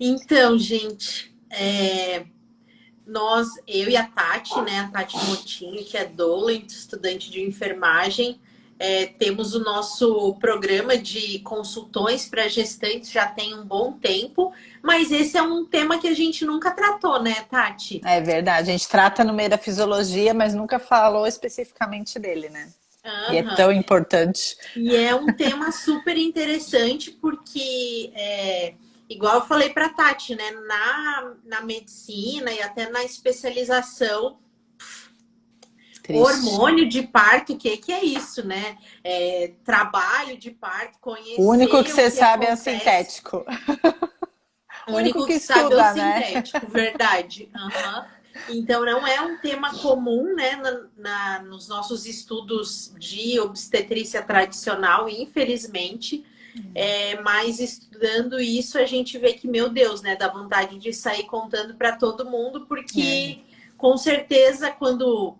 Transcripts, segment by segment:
Então, gente, eu e a Tati, né, a Tati Motinho, que é doula, estudante de enfermagem, temos o nosso programa de consultões para gestantes já tem um bom tempo, mas esse é um tema que a gente nunca tratou, né, Tati? É verdade, a gente trata no meio da fisiologia, mas nunca falou especificamente dele, né? E é Aham. tão importante. E é um tema super interessante porque, igual eu falei para a Tati, né, na medicina e até na especialização, Triste. hormônio de parto, que é isso, né? Trabalho de parto, O único que conhecer o você que sabe é o acontece. sintético. O O único único que que sabe é o estuda, né? sintético, verdade. Aham. Então, não é um tema comum, né, nos nossos estudos de obstetrícia tradicional, infelizmente. Mas estudando isso, a gente vê que, meu Deus, né, dá vontade de sair contando para todo mundo, É, porque com certeza, quando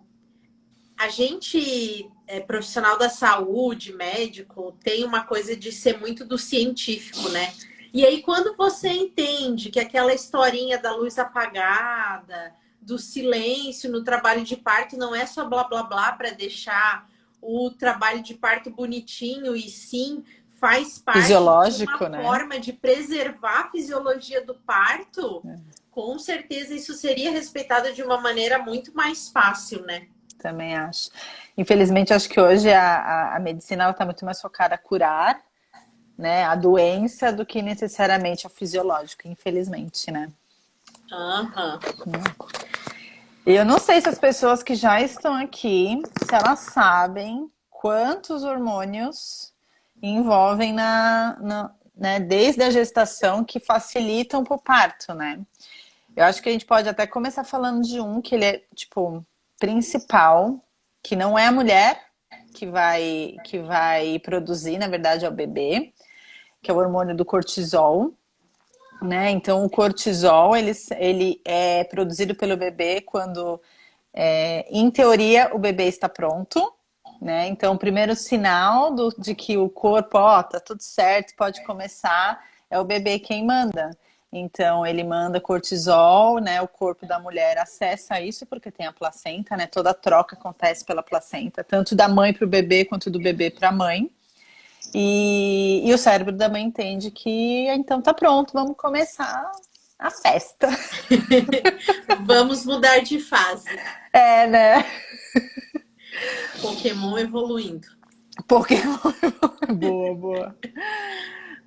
a gente é profissional da saúde, médico, tem uma coisa de ser muito do científico, né? E aí, quando você entende que aquela historinha da luz apagada, do silêncio no trabalho de parto, não é só blá blá blá para deixar o trabalho de parto bonitinho, e sim faz parte de uma fisiológico, né? forma de preservar a fisiologia do parto, com certeza isso seria respeitado de uma maneira muito mais fácil, né? Também acho. Infelizmente, acho que hoje a medicina está muito mais focada a curar, né, a doença do que necessariamente ao fisiológico, infelizmente, né? Aham. E eu não sei se as pessoas que já estão aqui, se elas sabem quantos hormônios envolvem né, desde a gestação que facilitam para o parto, né? Eu acho que a gente pode até começar falando de um que ele é, tipo, principal, que não é a mulher que vai produzir, na verdade, é o bebê, que é o hormônio do cortisol, né? Então, o cortisol, ele é produzido pelo bebê quando, em teoria, o bebê está pronto, né? Então, o primeiro sinal de que o corpo, ó, tá tudo certo, pode começar, é o bebê quem manda. Então, ele manda cortisol, né? O corpo da mulher acessa isso porque tem a placenta, né? Toda a troca acontece pela placenta, tanto da mãe para o bebê quanto do bebê para a mãe. E o cérebro da mãe entende que então tá pronto, vamos começar a festa. Vamos mudar de fase. É, né? Pokémon evoluindo. Porque boa, boa.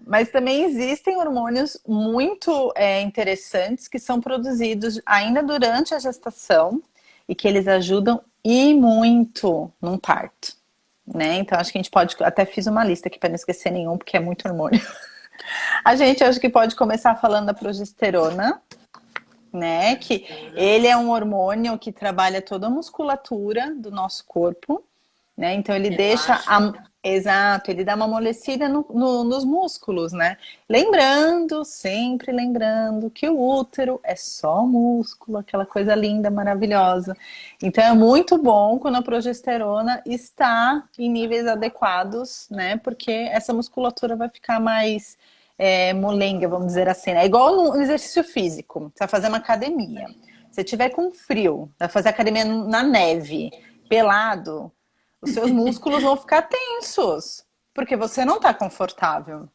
Mas também existem hormônios muito interessantes que são produzidos ainda durante a gestação e que eles ajudam e muito num parto, né? Então acho que a gente pode, até fiz uma lista aqui para não esquecer nenhum, porque é muito hormônio. A gente acho que pode começar falando da progesterona, né? Que ele é um hormônio que trabalha toda a musculatura do nosso corpo, né? Então ele deixa Relaxa. exato, ele dá uma amolecida nos músculos, né? Lembrando, sempre lembrando que o útero é só músculo, aquela coisa linda, maravilhosa. Então é muito bom quando a progesterona está em níveis adequados, né? Porque essa musculatura vai ficar mais molenga, vamos dizer assim, né? É igual no exercício físico. Você vai fazer uma academia. Se tiver com frio, vai fazer academia na neve, pelado, os seus músculos vão ficar tensos, porque você não está confortável.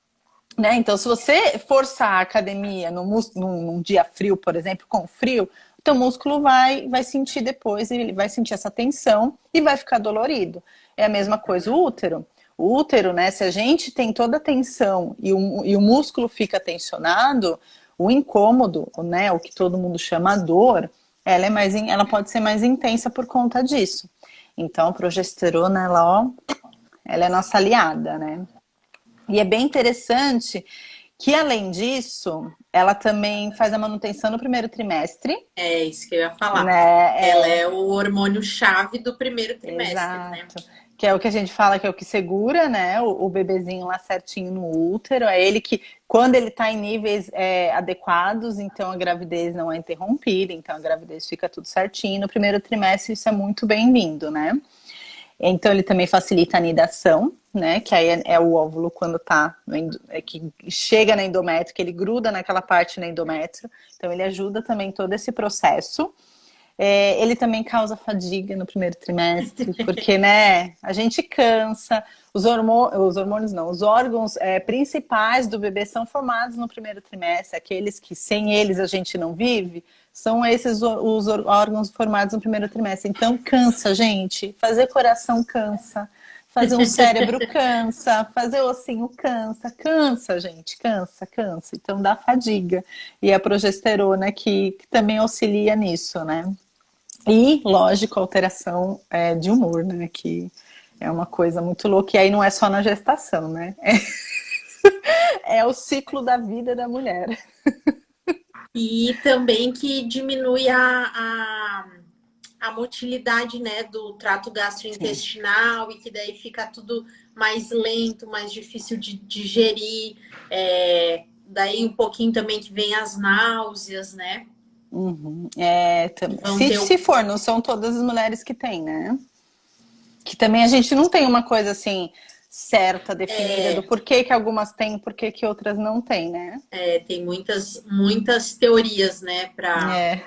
Né? Então, se você forçar a academia num dia frio, por exemplo, com frio, o teu músculo vai sentir depois, ele vai sentir essa tensão e vai ficar dolorido. É a mesma coisa o útero. O útero, né? Se a gente tem toda a tensão e o músculo fica tensionado, o incômodo, né? O que todo mundo chama dor, ela pode ser mais intensa por conta disso. Então, a progesterona, ela é nossa aliada, né? E é bem interessante que, além disso, ela também faz a manutenção no primeiro trimestre, É isso que eu ia falar. Ela né? é o hormônio-chave do primeiro trimestre, né? Exato. Que é o que a gente fala que é o que segura, né? O bebezinho lá certinho no útero. É ele que, quando ele está em níveis adequados, então a gravidez não é interrompida, então a gravidez fica tudo certinho. No primeiro trimestre, isso é muito bem-vindo, né? Então ele também facilita a nidação, né? Que aí é o óvulo quando tá, que chega na endométrio, que ele gruda naquela parte na endométrio. Então ele ajuda também todo esse processo. Ele também causa fadiga no primeiro trimestre, porque, né, a gente cansa, os hormônios não, os órgãos principais do bebê são formados no primeiro trimestre, aqueles que sem eles a gente não vive, são esses os órgãos formados no primeiro trimestre. Então cansa, gente, fazer coração cansa, fazer um cérebro cansa, fazer ossinho cansa, gente, cansa. Então dá fadiga. E a progesterona que também auxilia nisso, né? E, lógico, alteração de humor, né? Que é uma coisa muito louca. E aí não é só na gestação, né? É o ciclo da vida da mulher. E também que diminui a motilidade, né, do trato Sim. gastrointestinal e que daí fica tudo mais lento, mais difícil de digerir. Daí um pouquinho também que vem as náuseas, né? Uhum. Vão ter Se for, não são todas as mulheres que têm, né? Que também a gente não tem uma coisa assim certa, definida do porquê que algumas têm e porquê que outras não têm, né? tem muitas teorias, né, É,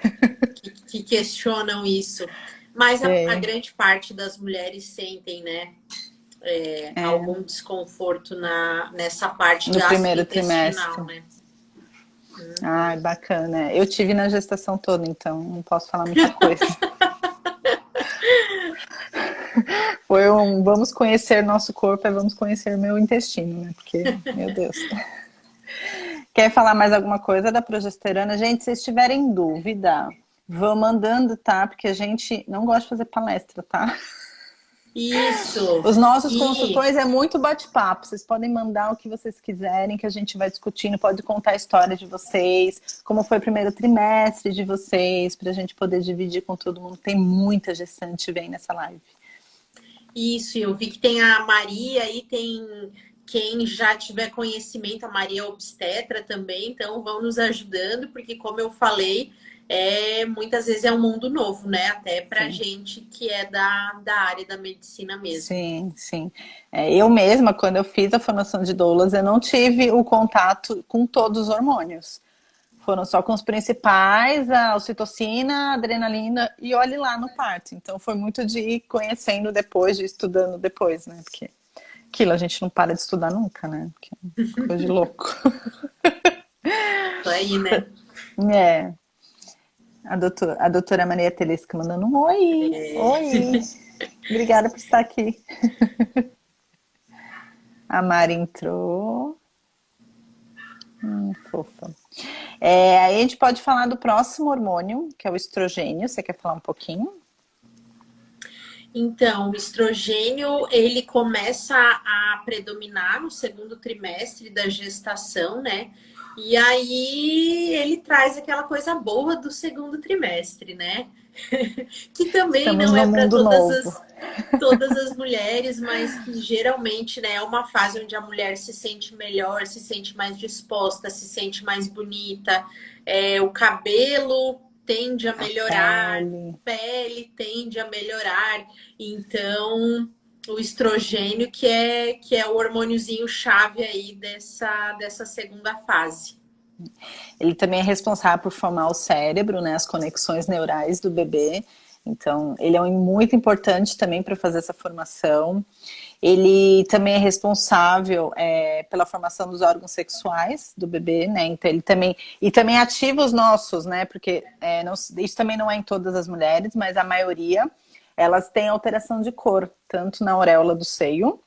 que questionam isso. Mas a tem. grande parte das mulheres sentem, né, É, algum desconforto nessa parte no primeiro gastrointestinal, trimestre. né? Ai, bacana. Eu tive na gestação toda, então não posso falar muita coisa. Foi vamos conhecer nosso corpo, vamos conhecer meu intestino, né? Porque, meu Deus. Quer falar mais alguma coisa da progesterona? Gente, se vocês tiverem dúvida, vão mandando, tá? Porque a gente não gosta de fazer palestra, tá? Isso. Os nossos E consultores é muito bate-papo. Vocês podem mandar o que vocês quiserem, que a gente vai discutindo. Pode contar a história de vocês, como foi o primeiro trimestre de vocês, para a gente poder dividir com todo mundo. Tem muita gestante vem nessa live. isso, eu vi que tem a Maria e tem quem já tiver conhecimento, a Maria obstetra também, então vão nos ajudando, porque como eu falei, muitas vezes é um mundo novo, né? Até pra Sim. gente que é da área da medicina mesmo. Sim, sim. Eu mesma, quando eu fiz a formação de doulas, eu não tive o contato com todos os hormônios. Foram só com os principais, a ocitocina, a adrenalina e olhe lá no parto. Então foi muito de ir conhecendo depois, de ir estudando depois, né? Porque aquilo a gente não para de estudar nunca, né? Porque é coisa de louco. Isso aí, né? É. A doutora Maria Telesca mandando um oi. Oi. Obrigada por estar aqui. A Mari entrou. Fofa. Aí a gente pode falar do próximo hormônio, que é o estrogênio. Você quer falar um pouquinho? Então, o estrogênio, ele começa a predominar no segundo trimestre da gestação, né? E aí ele traz aquela coisa boa do segundo trimestre, né? Que também Estamos não é no para mundo novo. todas as mulheres, mas que geralmente, né, é uma fase onde a mulher se sente melhor, se sente mais disposta, se sente mais bonita, o cabelo tende a A melhorar, pele. pele tende a melhorar, então o estrogênio que é o hormôniozinho chave aí dessa segunda fase. Ele também é responsável por formar o cérebro, né, as conexões neurais do bebê. Então, ele é muito importante também para fazer essa formação. Ele também é responsável pela formação dos órgãos sexuais do bebê, né? Então, ele também ativa os nossos, né? Porque isso também não é em todas as mulheres, mas a maioria, elas têm alteração de cor, tanto na auréola do seio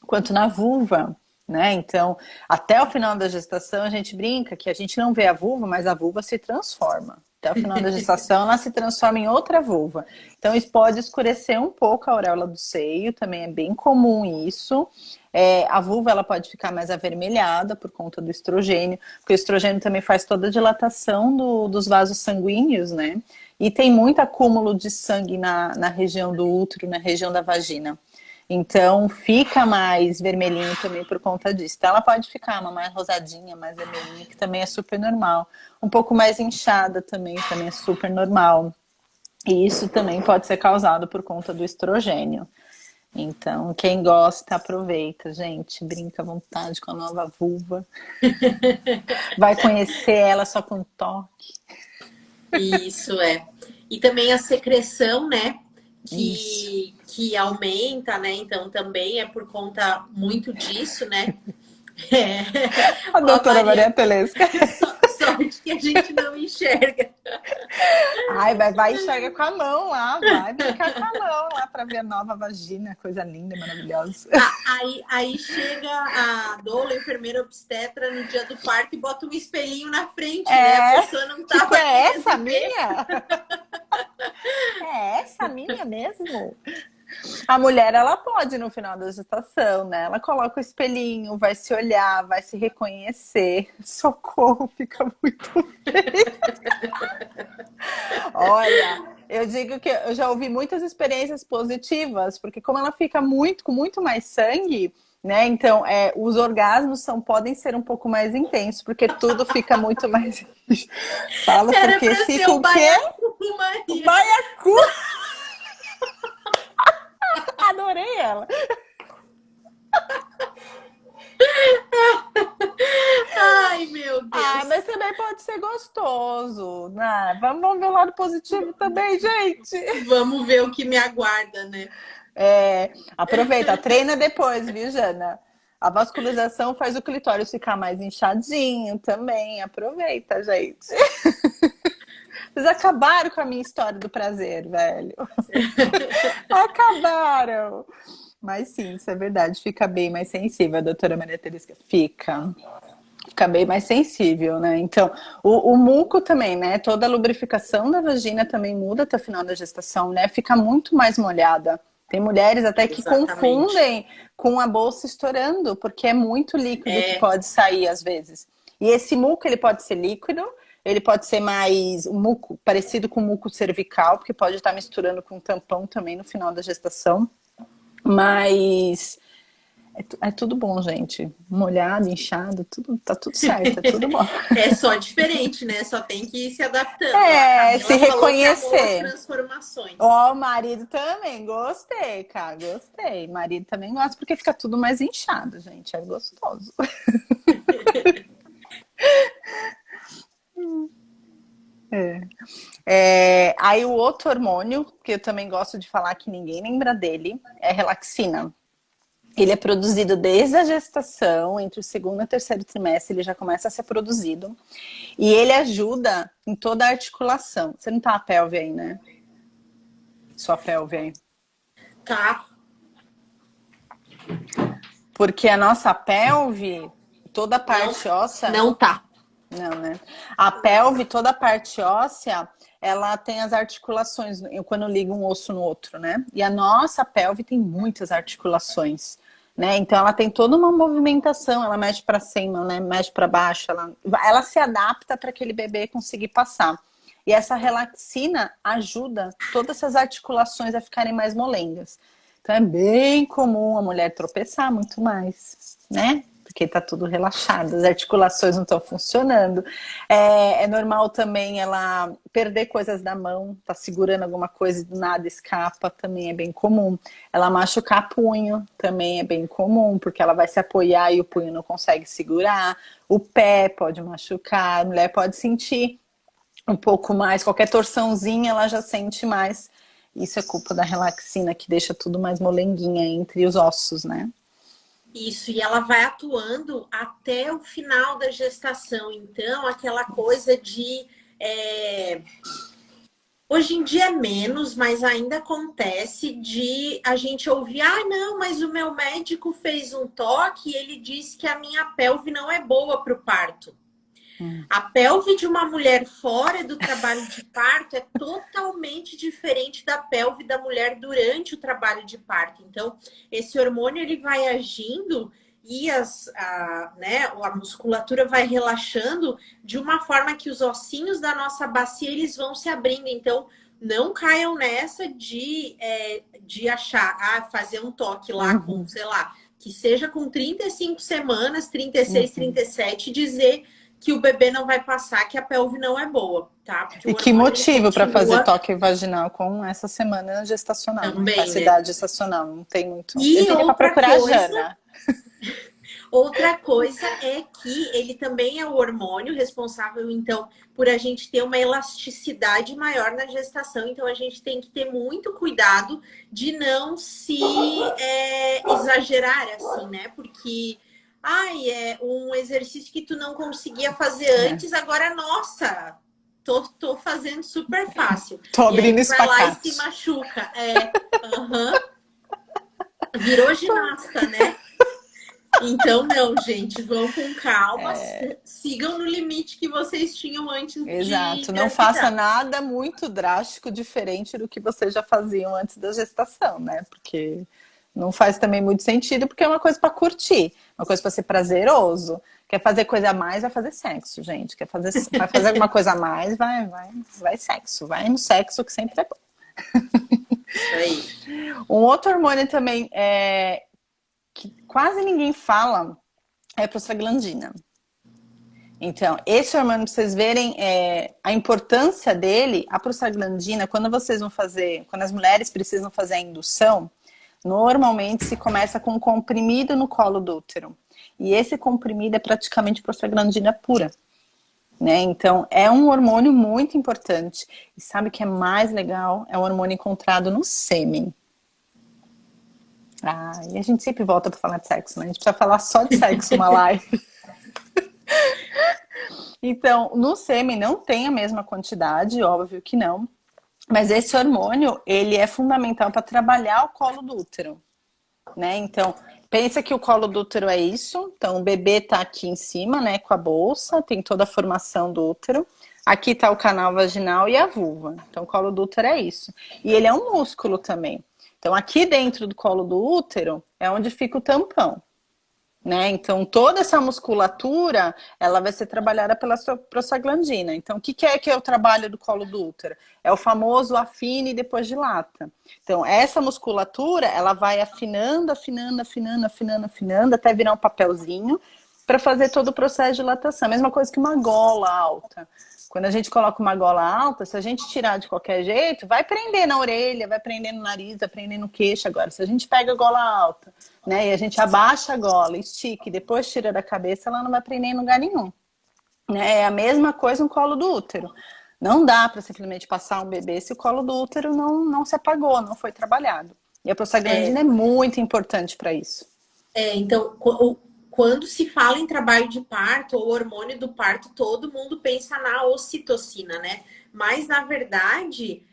quanto na vulva, né? Então, até o final da gestação, a gente brinca que a gente não vê a vulva, mas a vulva se transforma. Até o final da gestação, ela se transforma em outra vulva. Então, isso pode escurecer um pouco a auréola do seio, também é bem comum isso. A vulva ela pode ficar mais avermelhada por conta do estrogênio, porque o estrogênio também faz toda a dilatação dos vasos sanguíneos, né? E tem muito acúmulo de sangue na região do útero, na região da vagina. Então fica mais vermelhinho também por conta disso. Então ela pode ficar uma mais rosadinha, mais vermelhinha, que também é super normal. Um pouco mais inchada também é super normal. E isso também pode ser causado por conta do estrogênio. Então, quem gosta, aproveita, gente. Brinca à vontade com a nova vulva. Vai conhecer ela só com toque. Isso é. E também a secreção, né? Isso. Que aumenta, né? Então também é por conta muito disso, né? É. A Ó, doutora Maria Maria, Telesca. sorte que a gente não enxerga. Ai, vai enxerga com a mão lá, vai brincar com a mão lá para ver a nova vagina, coisa linda, maravilhosa. Aí chega a doula, enfermeira obstetra no dia do parto e bota um espelhinho na frente, né? A pessoa não Tipo, tava é essa querendo ver. minha? É essa minha mesmo? A mulher, ela pode no final da gestação, né? Ela coloca o espelhinho, vai se olhar, vai se reconhecer. Socorro, fica muito feio. Olha, eu digo que eu já ouvi muitas experiências positivas, porque como ela fica com muito mais sangue, né? Então, os orgasmos podem ser um pouco mais intensos, porque tudo fica muito mais. Fala Era porque pra ser fica o o quê? baiacu, O Maria. baiacu! Adorei ela. Ai, meu Ah, Deus. mas também pode ser gostoso, né? Vamos ver o lado positivo também, gente. Vamos ver o que me aguarda, né? Aproveita, treina depois, viu, Jana? A vascularização faz o clitóris ficar mais inchadinho também. Aproveita, gente. Vocês acabaram com a minha história do prazer, velho. Acabaram. Mas sim, isso é verdade. Fica bem mais sensível, a doutora Maria Teresa. Fica bem mais sensível, né? Então, o muco também, né? Toda a lubrificação da vagina também muda até o final da gestação, né? Fica muito mais molhada. Tem mulheres até que Exatamente. confundem com a bolsa estourando, porque é muito líquido que É, pode sair às vezes. E esse muco, ele pode ser líquido, ele pode ser mais um muco parecido com o muco cervical, porque pode estar misturando com tampão também no final da gestação. Mas é tudo bom, gente. Molhado, inchado, tá tudo certo, é tudo bom. é só diferente, né? Só tem que ir se adaptando. A Se Camila falou que amou as reconhecer. transformações. Ó, o marido também, gostei, cara, gostei. Marido também gosta porque fica tudo mais inchado, gente, é gostoso. Aí o outro hormônio, que eu também gosto de falar que ninguém lembra dele, é a relaxina. Ele é produzido desde a gestação, entre o segundo e o terceiro trimestre, ele já começa a ser produzido. E ele ajuda em toda a articulação. Você não tá a pelve aí, né? Sua pelve aí. Tá. Porque a nossa pelve, toda a parte óssea. Não tá. Não, né? A pelve, toda a parte óssea, ela tem as articulações, quando liga um osso no outro, né? E a nossa pelve tem muitas articulações, né? Então ela tem toda uma movimentação, ela mexe para cima, né? Mexe para baixo, ela se adapta para aquele bebê conseguir passar. E essa relaxina ajuda todas essas articulações a ficarem mais molengas. Então é bem comum a mulher tropeçar muito mais, né? Porque tá tudo relaxado, as articulações não estão funcionando. É normal também ela perder coisas da mão, tá segurando alguma coisa e do nada escapa, também é bem comum. Ela machucar punho, também é bem comum, porque ela vai se apoiar e o punho não consegue segurar. O pé pode machucar, a mulher pode sentir um pouco mais, qualquer torçãozinha ela já sente mais. Isso é culpa da relaxina, que deixa tudo mais molenguinha entre os ossos, né? Isso, e ela vai atuando até o final da gestação. Então, aquela coisa de. Hoje em dia é menos, mas ainda acontece de a gente ouvir: ah, não, mas o meu médico fez um toque e ele disse que a minha pelve não é boa para o parto. A pelve de uma mulher fora do trabalho de parto é totalmente diferente da pelve da mulher durante o trabalho de parto. Então, esse hormônio ele vai agindo e a musculatura vai relaxando de uma forma que os ossinhos da nossa bacia eles vão se abrindo. Então, não caiam nessa de achar, fazer um toque lá com, sei lá, que seja com 35 semanas, 36, 37, dizer que o bebê não vai passar, que a pelve não é boa, tá? Porque E o que hormônio, motivo para continua fazer toque vaginal com essa semana gestacional, né? Com também, essa né? idade gestacional, não tem muito. Eu E diria para procurar a Jana. outra coisa é que ele também é o hormônio responsável, então, por a gente ter uma elasticidade maior na gestação. Então, a gente tem que ter muito cuidado de não se exagerar, assim, né? Porque, ai, é um exercício que tu não conseguia fazer antes, agora, nossa, tô fazendo super fácil. Tô E aí, abrindo tu vai lá e se espacate. machuca. Virou ginasta, né? Então, não, gente, vão com calma, sigam no limite que vocês tinham antes de Exato, não faça engravidar. nada muito drástico diferente do que vocês já faziam antes da gestação, né? Porque não faz também muito sentido, porque é uma coisa para curtir, uma coisa para ser prazeroso. Quer fazer coisa a mais, vai fazer sexo, gente. Vai fazer alguma coisa a mais, vai sexo, vai no sexo que sempre é bom. Isso aí. Um outro hormônio também que quase ninguém fala é a prostaglandina. Então, esse hormônio, para vocês verem a importância dele, a prostaglandina, quando as mulheres precisam fazer a indução, normalmente se começa com um comprimido no colo do útero. E esse comprimido é praticamente prostaglandina pura. Né? Então, é um hormônio muito importante. E sabe o que é mais legal? É um hormônio encontrado no sêmen. E a gente sempre volta para falar de sexo, né? A gente precisa falar só de sexo uma live. Então, no sêmen não tem a mesma quantidade, óbvio que não. Mas esse hormônio, ele é fundamental para trabalhar o colo do útero. Né? Então, pensa que o colo do útero é isso. Então, o bebê está aqui em cima, né, com a bolsa, tem toda a formação do útero. Aqui está o canal vaginal e a vulva. Então, o colo do útero é isso. E ele é um músculo também. Então, aqui dentro do colo do útero é onde fica o tampão. Né? Então, toda essa musculatura, ela vai ser trabalhada pela prostaglandina. Então, o que é o trabalho do colo do útero? É o famoso afina e depois dilata. Então, essa musculatura, ela vai afinando, até virar um papelzinho para fazer todo o processo de dilatação. Mesma coisa que uma gola alta. Quando a gente coloca uma gola alta, se a gente tirar de qualquer jeito, vai prender na orelha, vai prender no nariz, vai prender no queixo. Agora, se a gente pega a gola alta, né, e a gente abaixa a gola, estica e depois tira da cabeça, ela não vai prender em lugar nenhum. Né? É a mesma coisa no colo do útero. Não dá para simplesmente passar um bebê se o colo do útero não se apagou, não foi trabalhado. E a prostaglandina é muito importante para isso. Então, quando se fala em trabalho de parto ou hormônio do parto, todo mundo pensa na ocitocina, né? Mas, na verdade,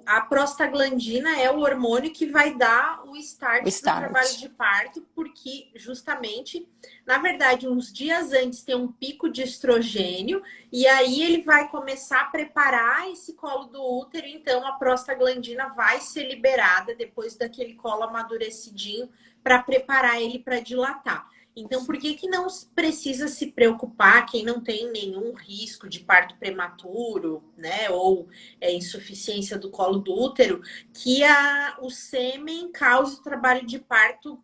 a prostaglandina é o hormônio que vai dar o start do trabalho de parto, porque justamente, na verdade, uns dias antes tem um pico de estrogênio e aí ele vai começar a preparar esse colo do útero, então a prostaglandina vai ser liberada depois daquele colo amadurecidinho para preparar ele para dilatar. Então, por que não precisa se preocupar quem não tem nenhum risco de parto prematuro, né? Ou insuficiência do colo do útero, que o sêmen cause o trabalho de parto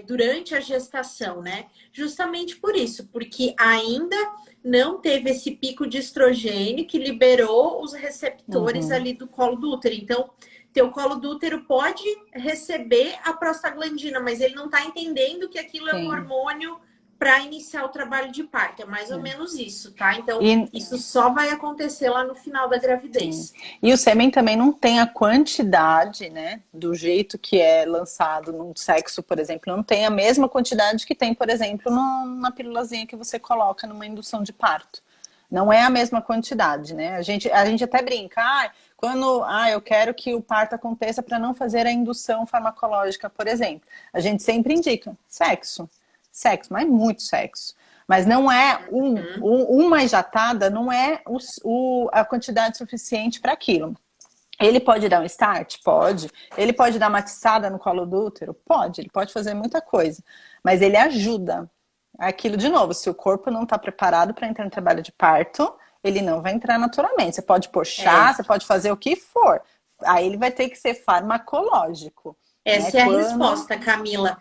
durante a gestação, né? Justamente por isso, porque ainda não teve esse pico de estrogênio que liberou os receptores ali do colo do útero. Então, teu colo do útero pode receber a prostaglandina, mas ele não está entendendo que aquilo é um hormônio para iniciar o trabalho de parto. É mais ou menos isso, tá? Então, isso só vai acontecer lá no final da gravidez. Sim. E o sêmen também não tem a quantidade, né? Do jeito que é lançado no sexo, por exemplo. Não tem a mesma quantidade que tem, por exemplo, na pílulazinha que você coloca numa indução de parto. Não é a mesma quantidade, né? A gente até brinca, quando eu quero que o parto aconteça para não fazer a indução farmacológica, por exemplo. A gente sempre indica sexo, mas muito sexo. Mas não é uma injetada, não é a quantidade suficiente para aquilo. Ele pode dar um start? Pode. Ele pode dar uma atiçada no colo do útero? Pode. Ele pode fazer muita coisa. Mas ele ajuda. Aquilo, de novo, se o corpo não está preparado para entrar no trabalho de parto, ele não vai entrar naturalmente. Você pode puxar, você pode fazer o que for. Aí ele vai ter que ser farmacológico. Essa é a resposta, Camila.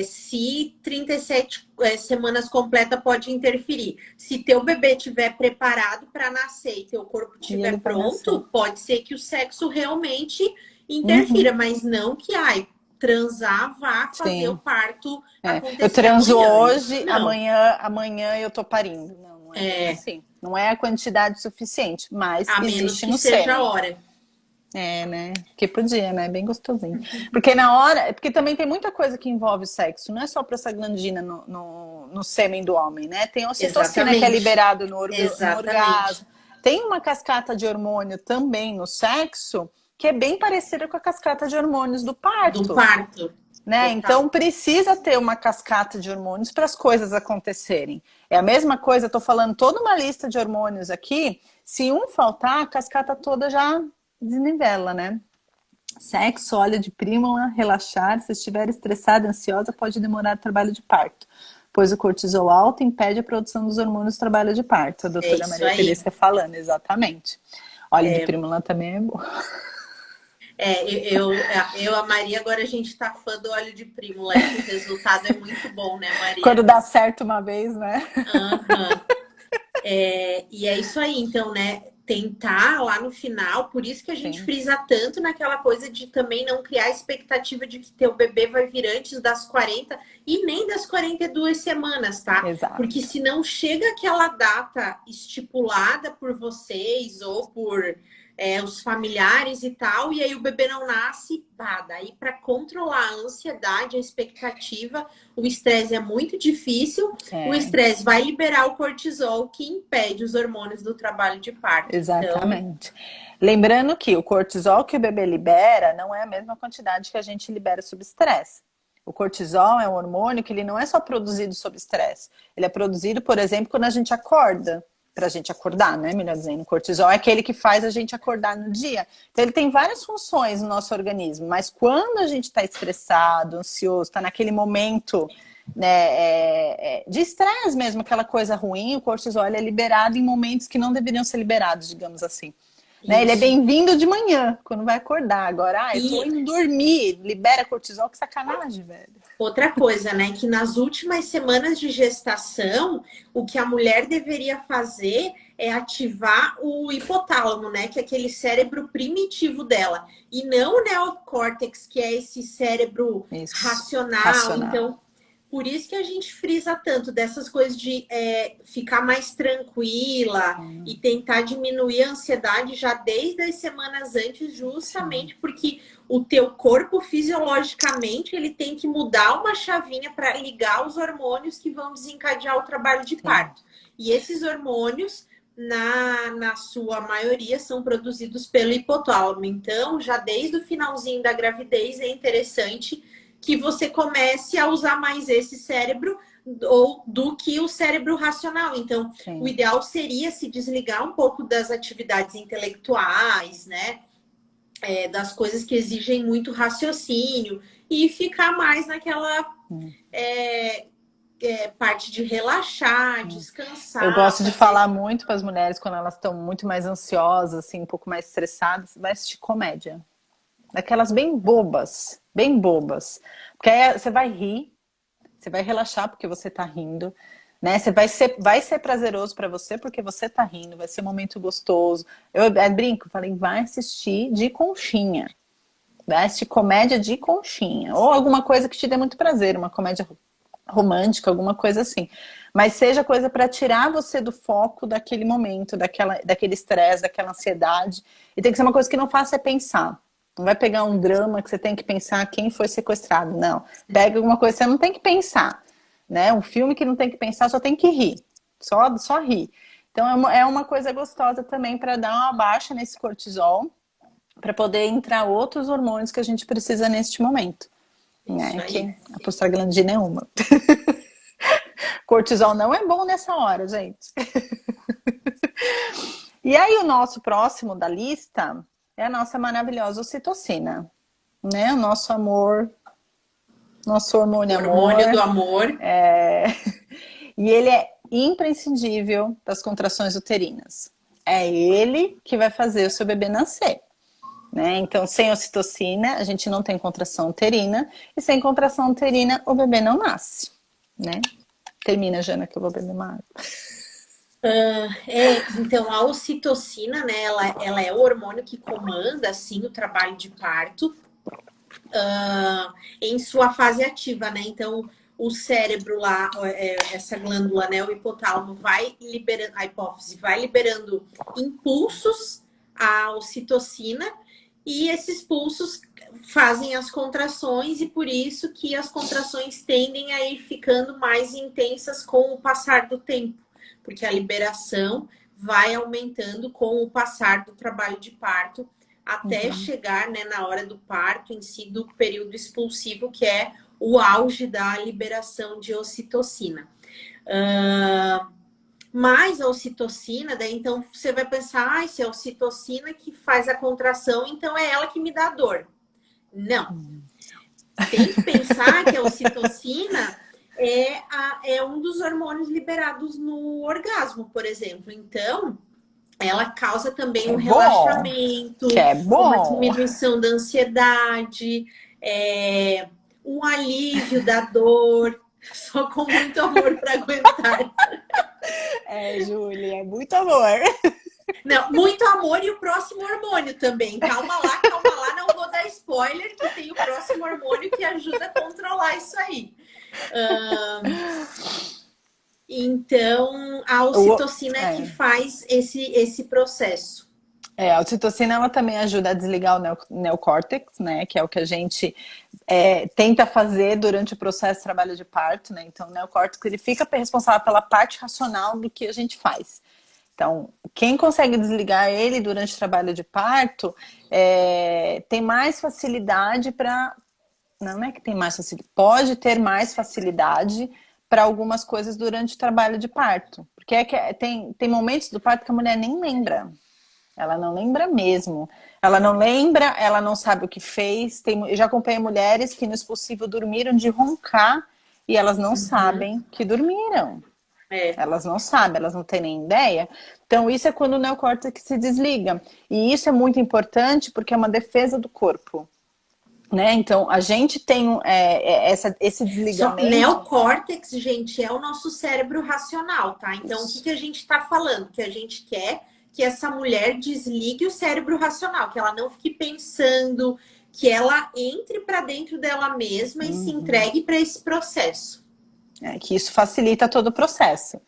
se 37 semanas completa pode interferir. Se teu bebê estiver preparado para nascer e teu corpo E ele estiver vai nascer. pronto, pode ser que o sexo realmente interfira, Uhum, mas não que transar vá fazer o sim. parto Eu acontecer transo amanhã. Isso hoje, não. amanhã eu tô parindo. Não, não é bem É, assim. Não é a quantidade suficiente, mas a menos existe que no seja a sêmen. hora. É, né? Que podia, né? Bem gostosinho. Porque na hora. Porque também tem muita coisa que envolve o sexo. Não é só prostaglandina no sêmen do homem, né? Tem ocitocina que é Exatamente. liberado no Exatamente. orgasmo. Tem uma cascata de hormônio também no sexo que é bem parecida com a cascata de hormônios do Do parto, parto. né? Então Total. precisa ter uma cascata de hormônios para as coisas acontecerem. É a mesma coisa, estou falando toda uma lista de hormônios aqui. Se um faltar, a cascata toda já desnivela, né? Sexo, óleo de prímula, relaxar. Se estiver estressada, ansiosa, pode demorar trabalho de parto, pois o cortisol alto impede a produção dos hormônios do trabalho de parto. A É doutora isso Maria aí. Teresa falando, exatamente. Óleo de prímula também é bom. Eu, a Maria, agora a gente tá fã do óleo de prímula, que o resultado é muito bom, né, Quando Maria? dá certo uma vez, né? Aham. E é isso aí, então, né? Tentar lá no final, por isso que a gente Sim, frisa tanto naquela coisa de também não criar a expectativa de que teu bebê vai vir antes das 40 e nem das 42 semanas, tá? Porque exato. se não chega aquela data estipulada por vocês ou por os familiares e tal, e aí o bebê não nasce, pá, daí para controlar a ansiedade, a expectativa, o estresse é muito difícil. O É, estresse vai liberar o cortisol, que impede os hormônios do trabalho de parto. Então, exatamente. Lembrando que o cortisol que o bebê libera não é a mesma quantidade que a gente libera sob estresse. O cortisol é um hormônio que ele não é só produzido sob estresse. Ele é produzido, por exemplo, quando a gente acorda. Para a gente acordar, né? Melhor dizendo, o cortisol é aquele que faz a gente acordar no dia. Então, ele tem várias funções no nosso organismo, mas quando a gente está estressado, ansioso, está naquele momento, né, de estresse mesmo, aquela coisa ruim, o cortisol é liberado em momentos que não deveriam ser liberados, digamos assim. Né? Ele é isso. bem-vindo de manhã, quando vai acordar. Agora, eu tô E indo dormir, libera cortisol, que sacanagem, velho. outra coisa, né, que nas últimas semanas de gestação, o que a mulher deveria fazer é ativar o hipotálamo, né, que é aquele cérebro primitivo dela, e não o neocórtex, que é esse cérebro Isso, racional. racional. Então, por isso que a gente frisa tanto dessas coisas de ficar mais tranquila e tentar diminuir a ansiedade já desde as semanas antes, Sim, justamente porque o teu corpo fisiologicamente ele tem que mudar uma chavinha para ligar os hormônios que vão desencadear o trabalho de sim. parto. E esses hormônios, na sua maioria, são produzidos pelo hipotálamo. Então, já desde o finalzinho da gravidez é interessante que você comece a usar mais esse cérebro ou do que o cérebro racional. Então, o Sim. ideal seria se desligar um pouco das atividades intelectuais, né? Das coisas que exigem muito raciocínio e ficar mais naquela Hum. parte de relaxar, Eu descansar, gosto de fazer. falar muito para as mulheres quando elas estão muito mais ansiosas, assim, um pouco mais estressadas, vai assistir comédia. Daquelas bem bobas, bem bobas. Porque aí você vai rir, você vai relaxar porque você tá rindo, né? Vai ser prazeroso para você porque você tá rindo, vai ser um momento gostoso. Eu brinco, falei, vai assistir de conchinha. Vai assistir comédia de conchinha. Ou alguma coisa que te dê muito prazer, uma comédia romântica, alguma coisa assim. Mas seja coisa para tirar você do foco daquele momento, daquele estresse, daquela ansiedade. E tem que ser uma coisa que não faça é pensar. Não vai pegar um drama que você tem que pensar quem foi sequestrado. Não. Pega alguma coisa que você não tem que pensar. Né? Um filme que não tem que pensar, só tem que rir. Só rir. Então é uma coisa gostosa também para dar uma baixa nesse cortisol, para poder entrar outros hormônios que a gente precisa neste momento. Isso Né? aí. Que a prostaglandina é uma. Cortisol não é bom nessa hora, gente. E aí o nosso próximo da lista é a nossa maravilhosa ocitocina, né? O nosso amor, nosso O hormônio amor. hormônio do amor. E ele é imprescindível das contrações uterinas. É ele que vai fazer o seu bebê nascer. né? Então, sem ocitocina, a gente não tem contração uterina, e sem contração uterina, o bebê não nasce, né? Termina, Jana, que eu vou beber uma água. Então a ocitocina, né, ela é o hormônio que comanda, assim, o trabalho de parto em sua fase ativa, né? Então o cérebro lá, essa glândula, né, o hipotálamo vai liberando, a hipófise vai liberando impulsos à ocitocina e esses pulsos fazem as contrações e por isso que as contrações tendem a ir ficando mais intensas com o passar do tempo, porque a liberação vai aumentando com o passar do trabalho de parto até chegar, né, na hora do parto em si, do período expulsivo, que é o auge da liberação de ocitocina. Mas a ocitocina, daí então você vai pensar, se é a ocitocina que faz a contração, então é ela que me dá dor. Não. Tem que pensar que a ocitocina é um dos hormônios liberados no orgasmo, por exemplo. Então, ela causa também um relaxamento, uma diminuição da ansiedade, um alívio da dor, só com muito amor para aguentar. Júlia, muito amor. Não, muito amor e o próximo hormônio também. Calma lá, não vou dar spoiler, que tem o próximo hormônio que ajuda a controlar isso aí. Então, a ocitocina é que faz esse processo. A ocitocina ela também ajuda a desligar o neocórtex, né? Que é o que a gente tenta fazer durante o processo de trabalho de parto, né? Então, o neocórtex ele fica responsável pela parte racional do que a gente faz. Então, quem consegue desligar ele durante o trabalho de parto tem mais facilidade para... Não é que tem mais facilidade, pode ter mais facilidade para algumas coisas durante o trabalho de parto. Porque tem momentos do parto que a mulher nem lembra. Ela não lembra mesmo. Ela não lembra, ela não sabe o que fez. Eu já acompanhei mulheres que no expulsivo dormiram de roncar e elas não sabem que dormiram. Elas não sabem, elas não têm nem ideia. Então, isso é quando o neocórtex se desliga. E isso é muito importante porque é uma defesa do corpo. Né? Então, a gente tem esse desligamento. Neocórtex, gente, é o nosso cérebro racional, tá? Então, o que a gente está falando? Que a gente quer que essa mulher desligue o cérebro racional, que ela não fique pensando, que ela entre para dentro dela mesma e se entregue para esse processo. Que isso facilita todo o processo.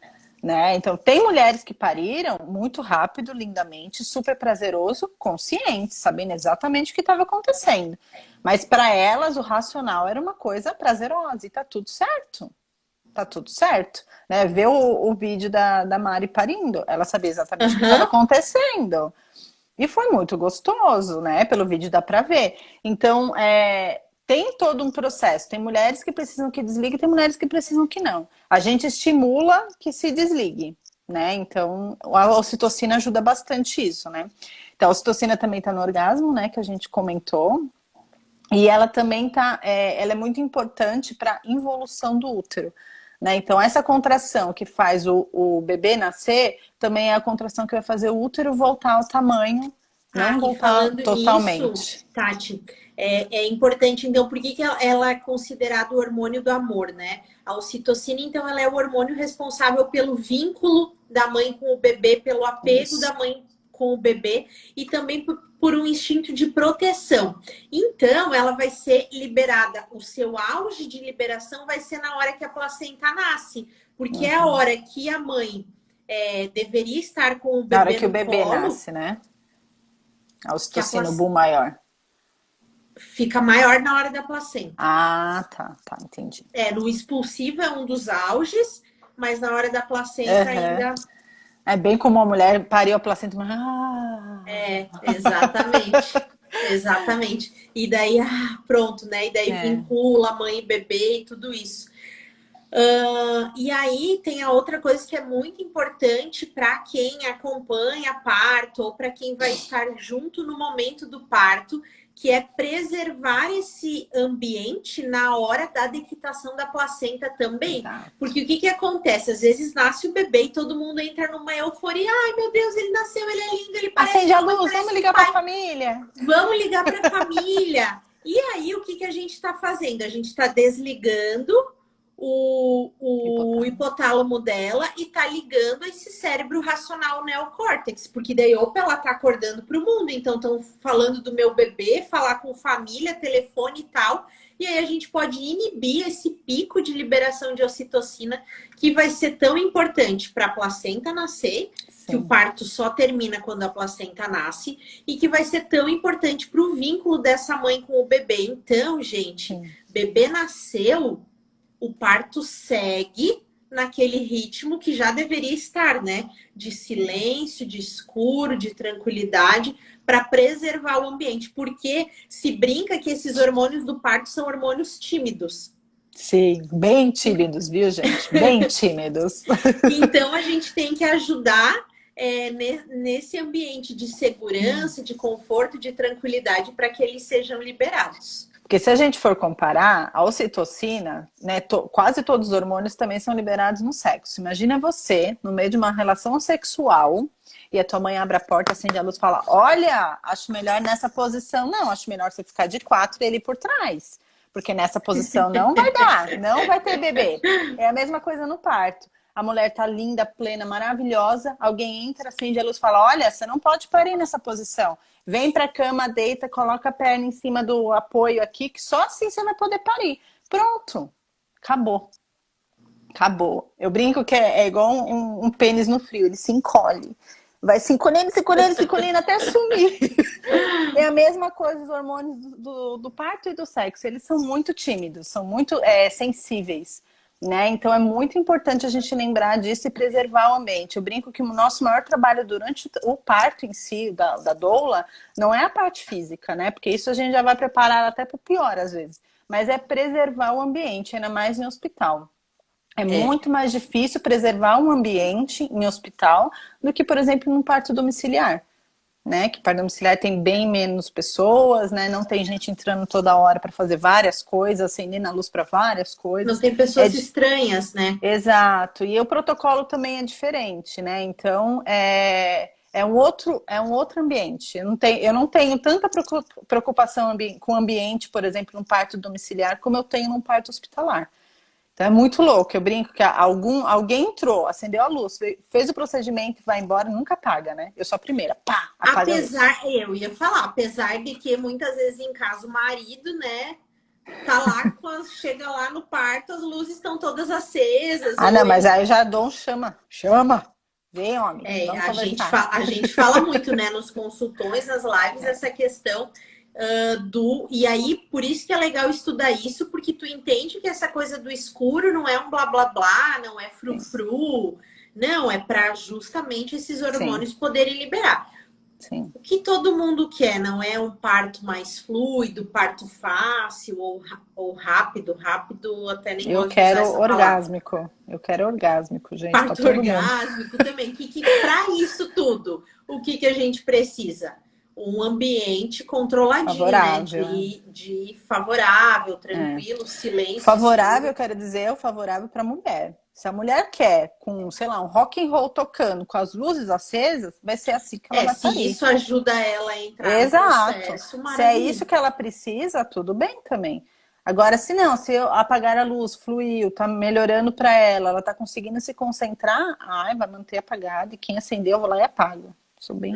Né? Então, tem mulheres que pariram muito rápido, lindamente, super prazeroso, conscientes, sabendo exatamente o que estava acontecendo. Mas para elas, o racional era uma coisa prazerosa e tá tudo certo. Tá tudo certo. Né? Vê o vídeo da Mari parindo, ela sabia exatamente o que estava acontecendo. E foi muito gostoso, né? Pelo vídeo dá para ver. Então, tem todo um processo. Tem mulheres que precisam que desligue, tem mulheres que precisam que não. A gente estimula que se desligue, né? Então, a ocitocina ajuda bastante isso, né? Então, a ocitocina também está no orgasmo, né? Que a gente comentou. E ela também ela é muito importante para a involução do útero. Né? Então, essa contração que faz o bebê nascer, também é a contração que vai fazer o útero voltar ao tamanho, não voltar totalmente. Isso, Tati, é importante, então, por que ela é considerada o hormônio do amor, né? A ocitocina, então, ela é o hormônio responsável pelo vínculo da mãe com o bebê, pelo apego da mãe com o bebê e também por um instinto de proteção. Então, ela vai ser liberada, o seu auge de liberação vai ser na hora que a placenta nasce, porque é a hora que a mãe deveria estar com o bebê. Na hora que o colo, bebê nasce, né? A ocitocina, o boom maior. Fica maior na hora da placenta. Ah, tá, entendi. No expulsivo é um dos auges, mas na hora da placenta ainda... É bem como a mulher pariu a placenta, mas... Exatamente. E daí, pronto, né? E daí vincula mãe e bebê e tudo isso. E aí tem a outra coisa que é muito importante para quem acompanha parto ou para quem vai estar junto no momento do parto, que é preservar esse ambiente na hora da dequitação da placenta também. Exato. Porque o que que acontece? Às vezes nasce o bebê e todo mundo entra numa euforia. Ai, meu Deus, ele nasceu, ele é lindo, ele parece... Acende a mamãe, luz, parece vamos ligar pai. para a família. Vamos ligar para a família. E aí, o que que a gente está fazendo? A gente está desligando o hipotálamo dela e tá ligando esse cérebro racional neocórtex, porque daí opa, ela tá acordando para o mundo, então estão falando do meu bebê, falar com família, telefone e tal, e aí a gente pode inibir esse pico de liberação de ocitocina que vai ser tão importante para a placenta nascer, que o parto só termina quando a placenta nasce, e que vai ser tão importante para o vínculo dessa mãe com o bebê. Então, gente, bebê nasceu, o parto segue naquele ritmo que já deveria estar, né? De silêncio, de escuro, de tranquilidade, para preservar o ambiente. Porque se brinca que esses hormônios do parto são hormônios tímidos. Sim, bem tímidos, viu, gente? Bem tímidos. Então, a gente tem que ajudar nesse ambiente de segurança, de conforto, de tranquilidade, para que eles sejam liberados. Porque se a gente for comparar, a ocitocina, né, quase todos os hormônios também são liberados no sexo. Imagina você, no meio de uma relação sexual, e a tua mãe abre a porta, acende a luz e fala, olha, acho melhor nessa posição. Não, acho melhor você ficar de 4 e ele por trás. Porque nessa posição não vai dar, não vai ter bebê. É a mesma coisa no parto. A mulher tá linda, plena, maravilhosa, alguém entra, acende a luz e fala, olha, você não pode parir nessa posição. Vem pra cama, deita, coloca a perna em cima do apoio aqui, que só assim você vai poder parir. Pronto. Acabou. Acabou. Eu brinco que é igual um pênis no frio, ele se encolhe. Vai se encolhendo, se encolhendo, se encolhendo até sumir. É a mesma coisa os hormônios do parto e do sexo. Eles são muito tímidos, são muito sensíveis. Né? Então é muito importante a gente lembrar disso e preservar o ambiente. Eu brinco que o nosso maior trabalho durante o parto em si, da doula, não é a parte física, né? Porque isso a gente já vai preparar até para o pior às vezes. Mas é preservar o ambiente, ainda mais em hospital. É muito mais difícil preservar um ambiente em hospital do que, por exemplo, num parto domiciliar. Né, que parto domiciliar tem bem menos pessoas, né? Não tem gente entrando toda hora para fazer várias coisas, acendendo a luz para várias coisas. Não tem pessoas estranhas, né? Exato. E o protocolo também é diferente, né? Então é um outro ambiente. Eu não tenho tanta preocupação com o ambiente, por exemplo, num parto domiciliar, como eu tenho num parto hospitalar. Então é muito louco, eu brinco que alguém entrou, acendeu a luz, fez o procedimento e vai embora, nunca apaga, né? Eu sou a primeira, pá, apaga a luz. Eu ia falar, apesar de que muitas vezes em casa o marido, né, tá lá, quando chega lá no parto, as luzes estão todas acesas. Ah, não, mas aí já dou um chama, vem homem, vamos conversar. A gente fala muito, né, nos consultões, nas lives, essa questão e aí, por isso que é legal estudar isso, porque tu entende que essa coisa do escuro não é um blá blá blá, não é frufru, não, é para justamente esses hormônios poderem liberar. Sim. O que todo mundo quer, não é um parto mais fluido, parto fácil ou rápido até nem eu quero orgásmico. Eu quero orgásmico, gente. Parto orgásmico também. Para isso tudo, o que a gente precisa? Um ambiente controladinho, favorável, né? De favorável, tranquilo, silêncio. Favorável, eu quero dizer, é o favorável para a mulher. Se a mulher quer com, sei lá, um rock and roll tocando com as luzes acesas, vai ser assim que ela vai sair. Se isso ajuda ela a entrar Exato. no processo, se é isso que ela precisa, tudo bem também. Agora, se não, se eu apagar a luz, fluiu, tá melhorando para ela tá conseguindo se concentrar, vai manter apagado. E quem acendeu, eu vou lá e apago. Sou bem...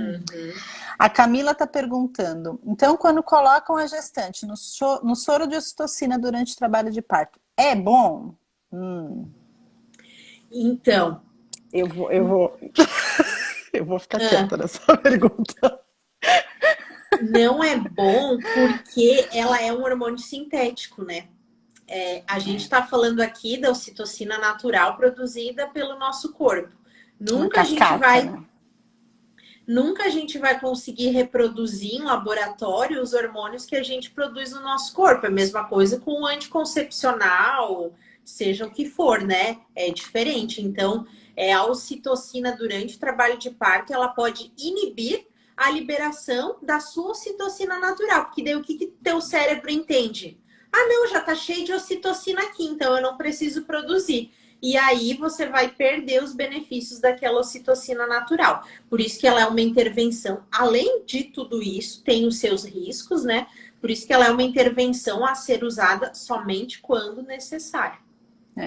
A Camila tá perguntando, então quando colocam a gestante no soro de ocitocina durante o trabalho de parto, é bom? Então... Eu vou ficar quieta nessa pergunta. Não é bom porque ela é um hormônio sintético, né? A gente está falando aqui da ocitocina natural produzida pelo nosso corpo. Nunca a gente vai conseguir reproduzir em laboratório os hormônios que a gente produz no nosso corpo. É a mesma coisa com o anticoncepcional, seja o que for, né? É diferente. Então, a ocitocina durante o trabalho de parto, ela pode inibir a liberação da sua ocitocina natural. Porque daí o que teu cérebro entende? Ah, não, já tá cheio de ocitocina aqui, então eu não preciso produzir. E aí você vai perder os benefícios daquela ocitocina natural. Por isso que ela é uma intervenção. Além de tudo isso, tem os seus riscos, né? Por isso que ela é uma intervenção a ser usada somente quando necessário.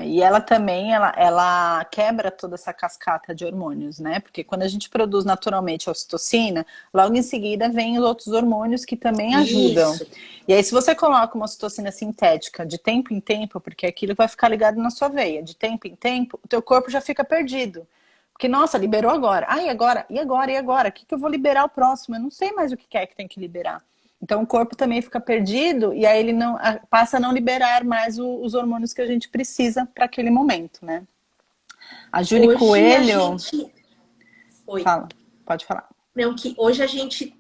E ela também, ela quebra toda essa cascata de hormônios, né? Porque quando a gente produz naturalmente a ocitocina, logo em seguida vem os outros hormônios que também ajudam. Isso. E aí, se você coloca uma ocitocina sintética de tempo em tempo, porque aquilo vai ficar ligado na sua veia, de tempo em tempo, o teu corpo já fica perdido. Porque, nossa, liberou agora. Ah, e agora? E agora? E agora? O que eu vou liberar o próximo? Eu não sei mais o que é que tem que liberar. Então o corpo também fica perdido e aí ele não passa a não liberar mais os hormônios que a gente precisa para aquele momento, né? A Júlia Coelho. Oi. Fala, pode falar. Não, que hoje a gente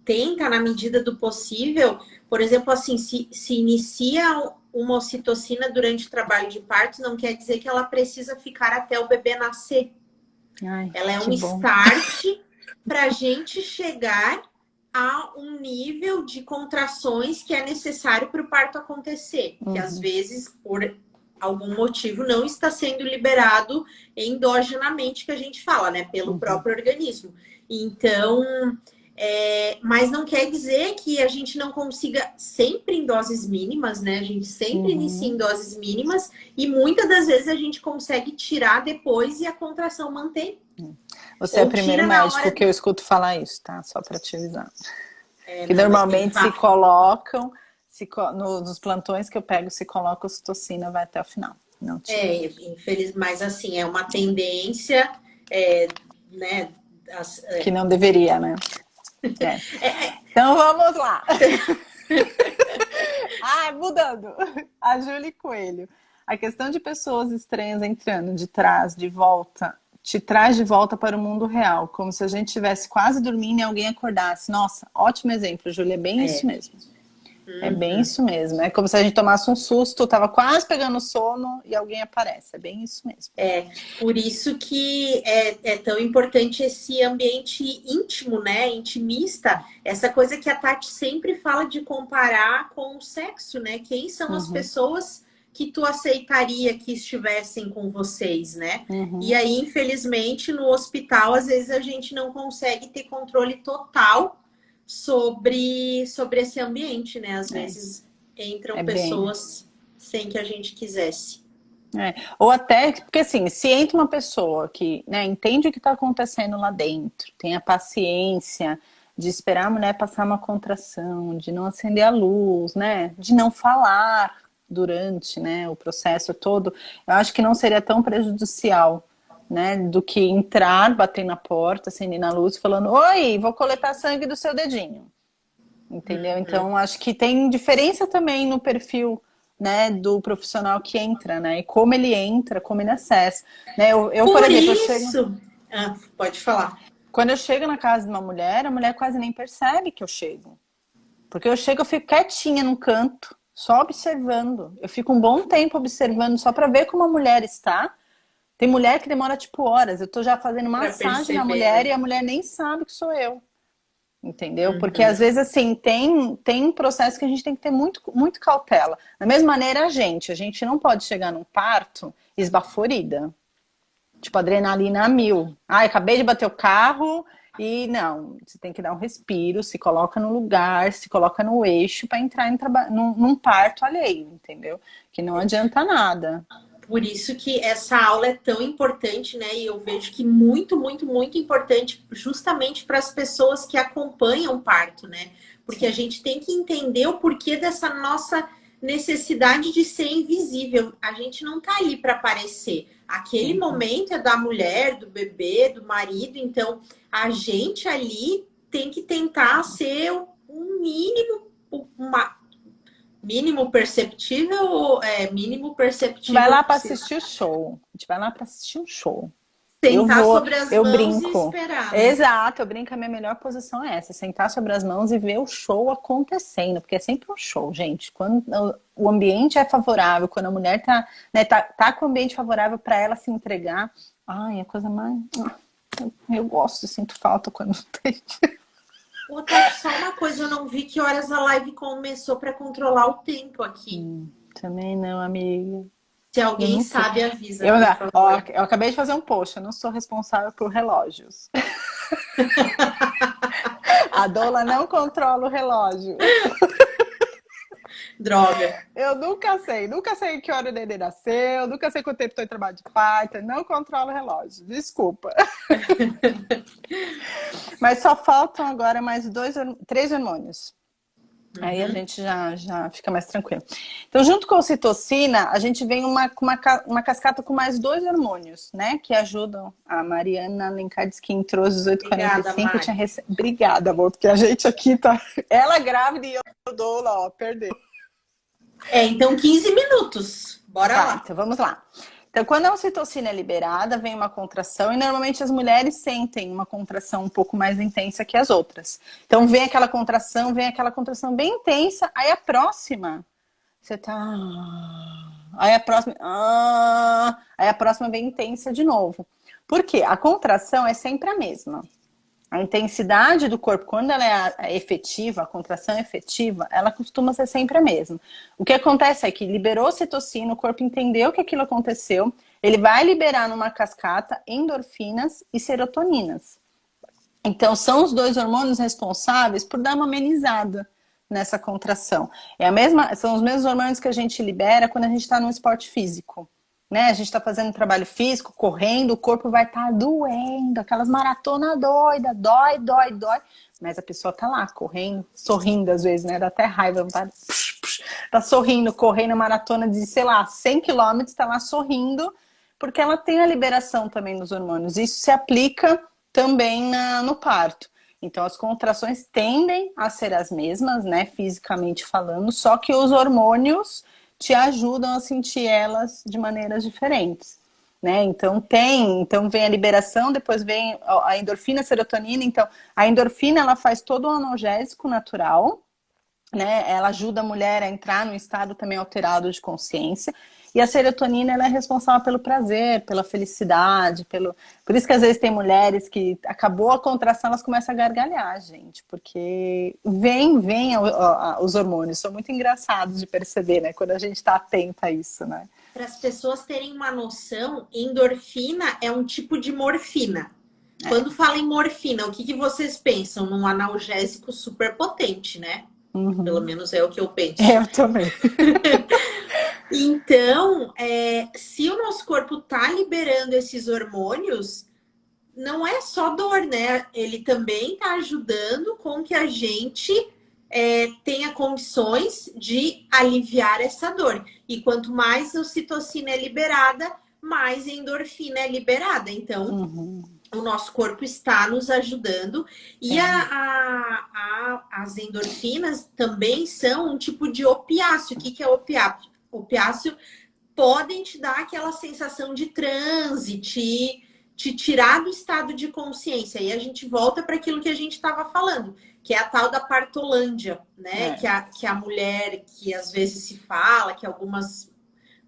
tenta, na medida do possível, por exemplo, assim, se inicia uma ocitocina durante o trabalho de parto, não quer dizer que ela precisa ficar até o bebê nascer. Ai, ela é um start para a gente chegar a um nível de contrações que é necessário para o parto acontecer. Que às vezes, por algum motivo, não está sendo liberado endogenamente, que a gente fala, né? Pelo próprio organismo. Então, mas não quer dizer que a gente não consiga sempre em doses mínimas, né? A gente sempre inicia em doses mínimas e muitas das vezes a gente consegue tirar depois e a contração mantém. Você é o primeiro médico que eu escuto falar isso, tá? Só para te avisar. Que normalmente se colocam, nos plantões que eu pego, se coloca ocitocina, vai até o final. Não tira. Infeliz, mas assim, é uma tendência, né? Que não deveria, né? Então vamos lá. Mudando. A Júlia Coelho. A questão de pessoas estranhas entrando de trás, de volta, te traz de volta para o mundo real, como se a gente estivesse quase dormindo e alguém acordasse. Nossa, ótimo exemplo, Júlia, é bem isso mesmo. É bem isso mesmo. É como se a gente tomasse um susto, tava quase pegando sono e alguém aparece. É bem isso mesmo. Por isso que é tão importante esse ambiente íntimo, né? Intimista. Essa coisa que a Tati sempre fala de comparar com o sexo, né? Quem são as pessoas que tu aceitaria que estivessem com vocês, né? E aí, infelizmente, no hospital, às vezes a gente não consegue ter controle total sobre esse ambiente, né? Às vezes entram pessoas sem que a gente quisesse. Ou até, porque assim, se entra uma pessoa que, né, entende o que está acontecendo lá dentro, tem a paciência de esperar a mulher passar uma contração, de não acender a luz, né, de não falar durante, né, o processo todo, eu acho que não seria tão prejudicial, né, do que entrar, bater na porta, acender a luz, falando, oi, vou coletar sangue do seu dedinho, entendeu? Então, acho que tem diferença também no perfil, né, do profissional que entra, né, e como ele entra, como ele acessa, né, por exemplo, pode falar. Quando eu chego na casa de uma mulher, a mulher quase nem percebe que eu chego, porque eu chego, eu fico quietinha num canto, só observando, eu fico um bom tempo observando, só para ver como a mulher está. Tem mulher que demora tipo horas, eu tô já fazendo massagem na mulher, né? E a mulher nem sabe que sou eu. Entendeu? Porque às vezes, assim, tem um processo que a gente tem que ter muito, muito cautela. Da mesma maneira, a gente não pode chegar num parto esbaforida. Tipo, adrenalina a mil. Acabei de bater o carro e não. Você tem que dar um respiro, se coloca no lugar, se coloca no eixo para entrar num parto alheio, entendeu? Que não adianta nada. Por isso que essa aula é tão importante, né? E eu vejo que muito, muito, muito importante justamente para as pessoas que acompanham o parto, né? Porque a gente tem que entender o porquê dessa nossa necessidade de ser invisível. A gente não tá ali para aparecer. Aquele momento é da mulher, do bebê, do marido. Então, a gente ali tem que tentar ser um mínimo perceptível, mínimo perceptível. Vai lá para assistir o show. A gente vai lá para assistir um show. Sentar sobre as mãos brinco. E esperar. Né? Exato, eu brinco, a minha melhor posição é essa, sentar sobre as mãos e ver o show acontecendo, porque é sempre um show, gente. Quando o ambiente é favorável, quando a mulher tá com o ambiente favorável para ela se entregar, é a coisa mais... Eu gosto, sinto falta quando tem. Ô, Tati, só uma coisa, eu não vi que horas a live começou para controlar o tempo aqui. Também não, amiga. Se Eu alguém não sei. sabe, avisa, Eu, por ó, favor. eu acabei de fazer um post, eu não sou responsável por relógios. A Dola não controla o relógio. Droga. Eu nunca sei que hora o neném nasceu, nunca sei quanto tempo estou em trabalho de parto, não controlo o relógio, desculpa. Mas só faltam agora mais três hormônios. Aí a Uhum. gente já fica mais tranquilo. Então, junto com a ocitocina, a gente vem uma cascata com mais dois hormônios, né? Que ajudam. A Mariana Lencardes, que entrou às Obrigada, 18h45, Mari. Obrigada, amor, porque a gente aqui tá. Ela grávida e eu dou lá, ó, perdeu. Então 15 minutos. Bora Tá, lá. então vamos lá. Então, quando a ocitocina é liberada, vem uma contração e normalmente as mulheres sentem uma contração um pouco mais intensa que as outras. Então, vem aquela contração bem intensa, aí a próxima, você tá. Aí a próxima. Aí a próxima vem intensa de novo. Por quê? A contração é sempre a mesma. A intensidade do corpo, quando ela é efetiva, a contração é efetiva, ela costuma ser sempre a mesma. O que acontece é que liberou citocina, o corpo entendeu que aquilo aconteceu, ele vai liberar numa cascata endorfinas e serotoninas. Então, são os dois hormônios responsáveis por dar uma amenizada nessa contração. São os mesmos hormônios que a gente libera quando a gente está no esporte físico. Né? A gente está fazendo um trabalho físico, correndo, o corpo vai estar doendo, aquelas maratonas doidas, dói. Mas a pessoa tá lá, correndo, sorrindo às vezes, né? Dá até raiva, tá sorrindo, correndo a maratona de, sei lá, 100 quilômetros, tá lá sorrindo, porque ela tem a liberação também dos hormônios. Isso se aplica também no parto. Então, as contrações tendem a ser as mesmas, né, fisicamente falando, só que os hormônios te ajudam a sentir elas de maneiras diferentes, né? Então vem a liberação, depois vem a endorfina, a serotonina. Então, a endorfina ela faz todo um analgésico natural, né? Ela ajuda a mulher a entrar num estado também alterado de consciência. E a serotonina ela é responsável pelo prazer, pela felicidade, por isso que às vezes tem mulheres que acabou a contração, elas começam a gargalhar, gente, porque vem os hormônios, são muito engraçados de perceber, né? Quando a gente está atenta a isso, né? Para as pessoas terem uma noção, endorfina é um tipo de morfina. Quando fala em morfina, o que vocês pensam? Num analgésico super potente, né? Pelo menos é o que eu penso. Eu também. Então, se o nosso corpo tá liberando esses hormônios, não é só dor, né? Ele também tá ajudando com que a gente tenha condições de aliviar essa dor. E quanto mais a ocitocina é liberada, mais a endorfina é liberada. Então, o nosso corpo está nos ajudando. E as endorfinas também são um tipo de opiáceo. O que é opiáceo? Opiáceo podem te dar aquela sensação de transe, te tirar do estado de consciência. E a gente volta para aquilo que a gente estava falando, que é a tal da partolândia, né? Que a mulher, que às vezes se fala, que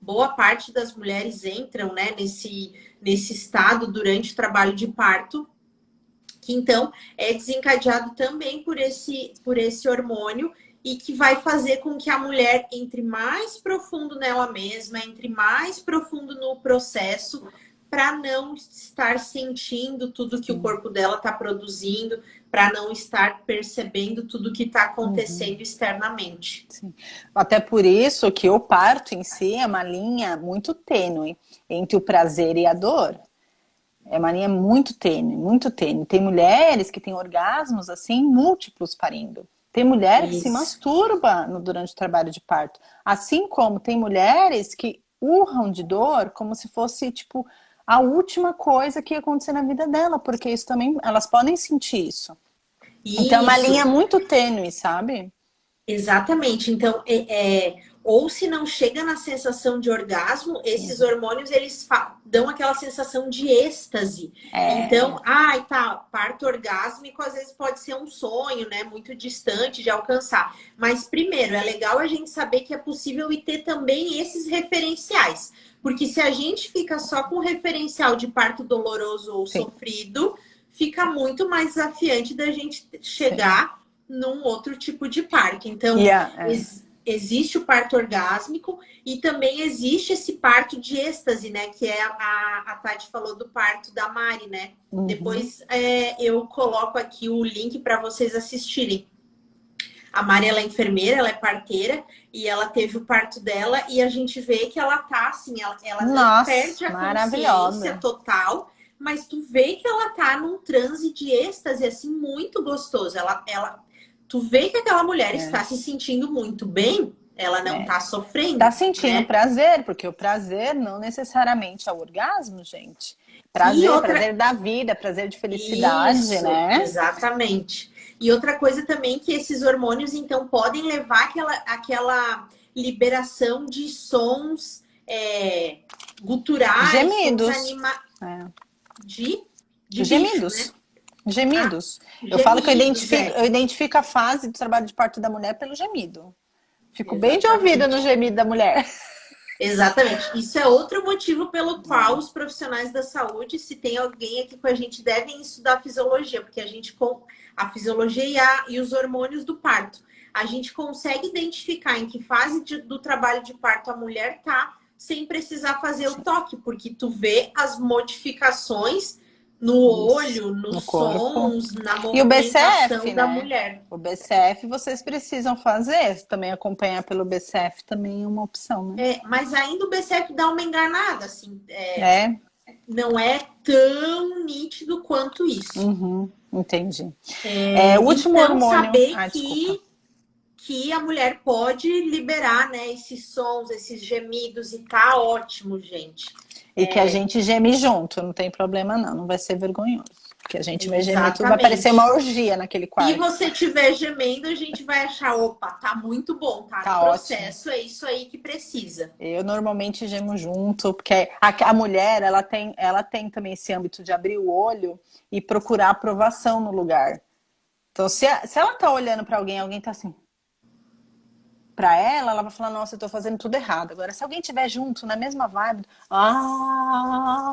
boa parte das mulheres entram, né, nesse estado durante o trabalho de parto, que então é desencadeado também por esse hormônio e que vai fazer com que a mulher entre mais profundo nela mesma, entre mais profundo no processo, para não estar sentindo tudo que o corpo dela está produzindo, para não estar percebendo tudo que está acontecendo externamente. Sim. Até por isso que o parto em si é uma linha muito tênue entre o prazer e a dor. É uma linha muito tênue, muito tênue. Tem mulheres que têm orgasmos assim múltiplos parindo. Tem mulher que se masturba durante o trabalho de parto. Assim como tem mulheres que urram de dor como se fosse, tipo, a última coisa que ia acontecer na vida dela. Porque isso também, elas podem sentir isso. Então é uma linha muito tênue, sabe? Exatamente. Então, ou se não chega na sensação de orgasmo, esses hormônios, eles dão aquela sensação de êxtase. Então, parto orgásmico às vezes pode ser um sonho, né? Muito distante de alcançar. Mas, primeiro, é legal a gente saber que é possível e ter também esses referenciais. Porque se a gente fica só com referencial de parto doloroso ou sofrido, fica muito mais desafiante da gente Sim. chegar num outro tipo de parto. Então, É. existe o parto orgásmico e também existe esse parto de êxtase, né? Que é a Tati falou do parto da Mari, né? Uhum. Depois eu coloco aqui o link para vocês assistirem. A Mari, ela é enfermeira, ela é parteira e ela teve o parto dela e a gente vê que ela tá assim, ela não Nossa, perde a consciência maravilhosa. total, mas tu vê que ela tá num transe de êxtase assim muito gostoso. Tu vê que aquela mulher É, está se sentindo muito bem, ela não é. tá Tá sofrendo, sentindo né? prazer, porque o prazer não necessariamente é o orgasmo, gente. E Prazer, outra, prazer da vida, prazer de felicidade, isso, né? exatamente. E outra coisa também que esses hormônios, então, podem levar aquela liberação de sons guturais, sons Gemidos. É. de, de bicho, né? Gemidos. Ah, Gemidos. Eu falo que gemidos, eu identifico a fase do trabalho de parto da mulher pelo gemido. Fico bem de ouvido no Exatamente. gemido da mulher. Exatamente. Isso é outro motivo pelo qual É. os profissionais da saúde, se tem alguém aqui com a gente, devem estudar fisiologia, porque a fisiologia e os hormônios do parto, a gente consegue identificar em que fase do trabalho de parto a mulher tá, sem precisar fazer o Sim. toque, porque tu vê as modificações no Isso. olho, No nos corpo. sons, na E o BCF, movimentação da né? mulher. O BCF vocês precisam fazer. Também acompanhar pelo BCF também é uma opção, né? Mas ainda o BCF dá uma enganada, assim. É. Não é tão nítido quanto isso. Uhum, entendi. O último Então, hormônio. saber Ah, desculpa. que a mulher pode liberar, né, esses sons, esses gemidos, e tá ótimo, gente. E que a gente geme junto, não tem problema não, não vai ser vergonhoso. Porque a gente vai gemer tudo, vai parecer uma Exatamente. orgia naquele Se quarto. você estiver gemendo, a gente vai achar, opa, tá muito bom, tá no Tá ótimo. processo, é isso aí que precisa. Eu normalmente gemo junto, porque a mulher, ela tem também esse âmbito de abrir o olho e procurar aprovação no lugar. Então, se ela tá olhando para alguém, alguém tá assim, para ela vai falar, nossa, eu tô fazendo tudo errado. Agora, se alguém tiver junto na mesma vibe,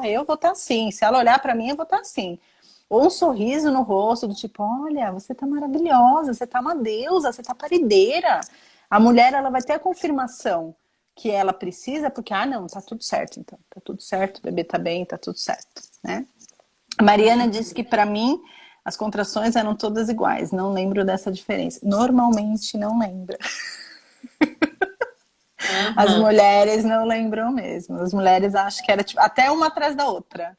eu vou estar assim. Se ela olhar para mim, eu vou estar assim. Ou um sorriso no rosto, do tipo, olha, você tá maravilhosa, você tá uma deusa, você tá parideira. A mulher, ela vai ter a confirmação que ela precisa, porque, não, tá tudo certo, então. Tá tudo certo, o bebê tá bem, tá tudo certo, né? A Mariana disse que para mim as contrações eram todas iguais. Não lembro dessa diferença. Normalmente não lembra. As Aham. mulheres não lembram mesmo. As mulheres acham que era tipo, até uma atrás da outra.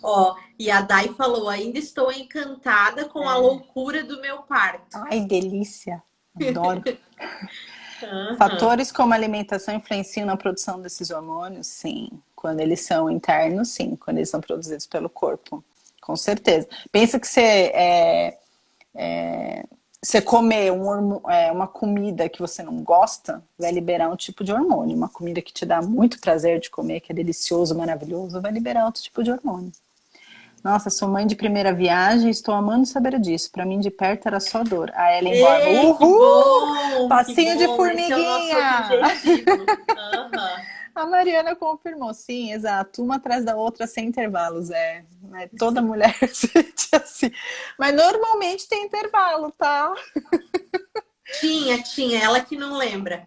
Ó, e a Dai falou, ainda estou encantada com a loucura do meu parto. Ai, delícia. Adoro. Aham. Fatores como alimentação influenciam na produção desses hormônios? Sim. Quando eles são internos, sim. Quando eles são produzidos pelo corpo. Com certeza. Pensa que você comer uma comida que você não gosta, vai liberar um tipo de hormônio. Uma comida que te dá muito prazer de comer, que é delicioso, maravilhoso, vai liberar outro tipo de hormônio. Nossa, sou mãe de primeira viagem e estou amando saber disso. Para mim, de perto era só dor. A Ellen Borba, Ei, que uhul! bom, que Passinho de bom. Esse é o nosso formiguinha! objetivo. Aham. A Mariana confirmou, sim, exato. Uma atrás da outra, sem intervalos. Toda mulher sente assim. Mas normalmente tem intervalo, tá? Tinha. Ela que não lembra.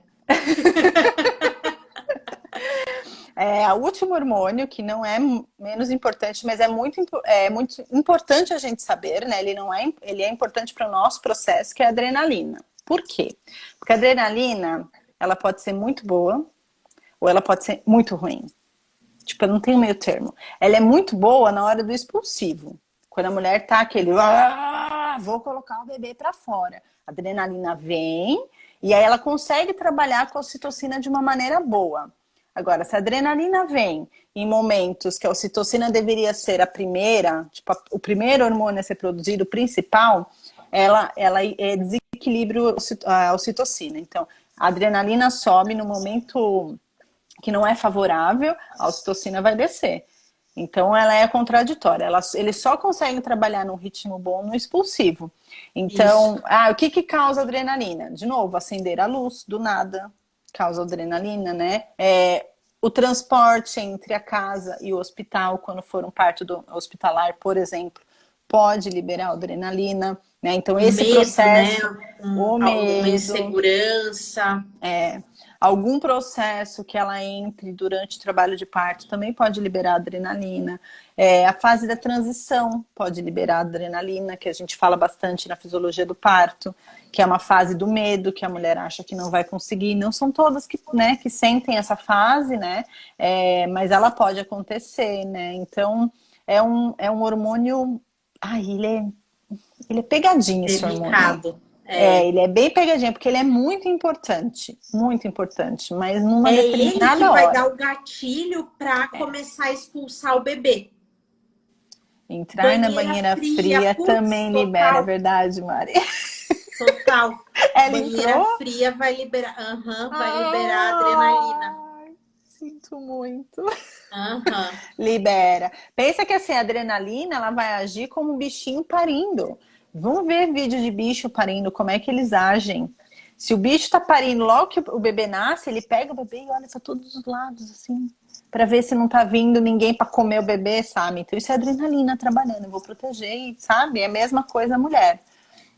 O último hormônio, que não é menos importante, mas é muito importante a gente saber, né? Ele é importante para o nosso processo, que é a adrenalina. Por quê? Porque a adrenalina, ela pode ser muito boa ou ela pode ser muito ruim. Tipo, não tem um meio termo. Ela é muito boa na hora do expulsivo. Quando a mulher tá aquele, vou colocar o bebê para fora. A adrenalina vem e aí ela consegue trabalhar com a ocitocina de uma maneira boa. Agora, se a adrenalina vem em momentos que a ocitocina deveria ser a primeira, tipo, o primeiro hormônio a ser produzido, o principal, ela desequilibra a ocitocina. Então, a adrenalina sobe no momento que não é favorável, a ocitocina vai descer. Então, ela é contraditória. Eles só conseguem trabalhar num ritmo bom no expulsivo. Isso. Então, o que causa adrenalina? De novo, acender a luz do nada causa adrenalina, né? O transporte entre a casa e o hospital, quando for um parto hospitalar, por exemplo, pode liberar adrenalina, né? Então, O esse medo, né? processo, o Uma medo, insegurança. algum processo que ela entre durante o trabalho de parto também pode liberar adrenalina. A fase da transição pode liberar adrenalina, que a gente fala bastante na fisiologia do parto, que é uma fase do medo, que a mulher acha que não vai conseguir. Não são todas que, né, que sentem essa fase, né? Mas ela pode acontecer, né? Então, é um hormônio. Ai, ele é pegadinho, esse hormônio. Delicado. Ele é bem pegadinho, porque ele é muito importante, mas numa É ele que determinada vai hora. dar o gatilho para começar a expulsar o bebê. Entrar na Banheira banheira fria, fria putz, também libera, é total, verdade, Mari? total. Ela Banheira entrou? fria vai liberar, vai liberar adrenalina. Ai, sinto muito. Aham. Libera. Pensa que assim, a adrenalina ela vai agir como um bichinho parindo. Vamos ver vídeo de bicho parindo, como é que eles agem. Se o bicho tá parindo logo que o bebê nasce, ele pega o bebê e olha para todos os lados, assim, para ver se não tá vindo ninguém para comer o bebê, sabe? Então isso é adrenalina trabalhando, eu vou proteger, sabe? É a mesma coisa a mulher,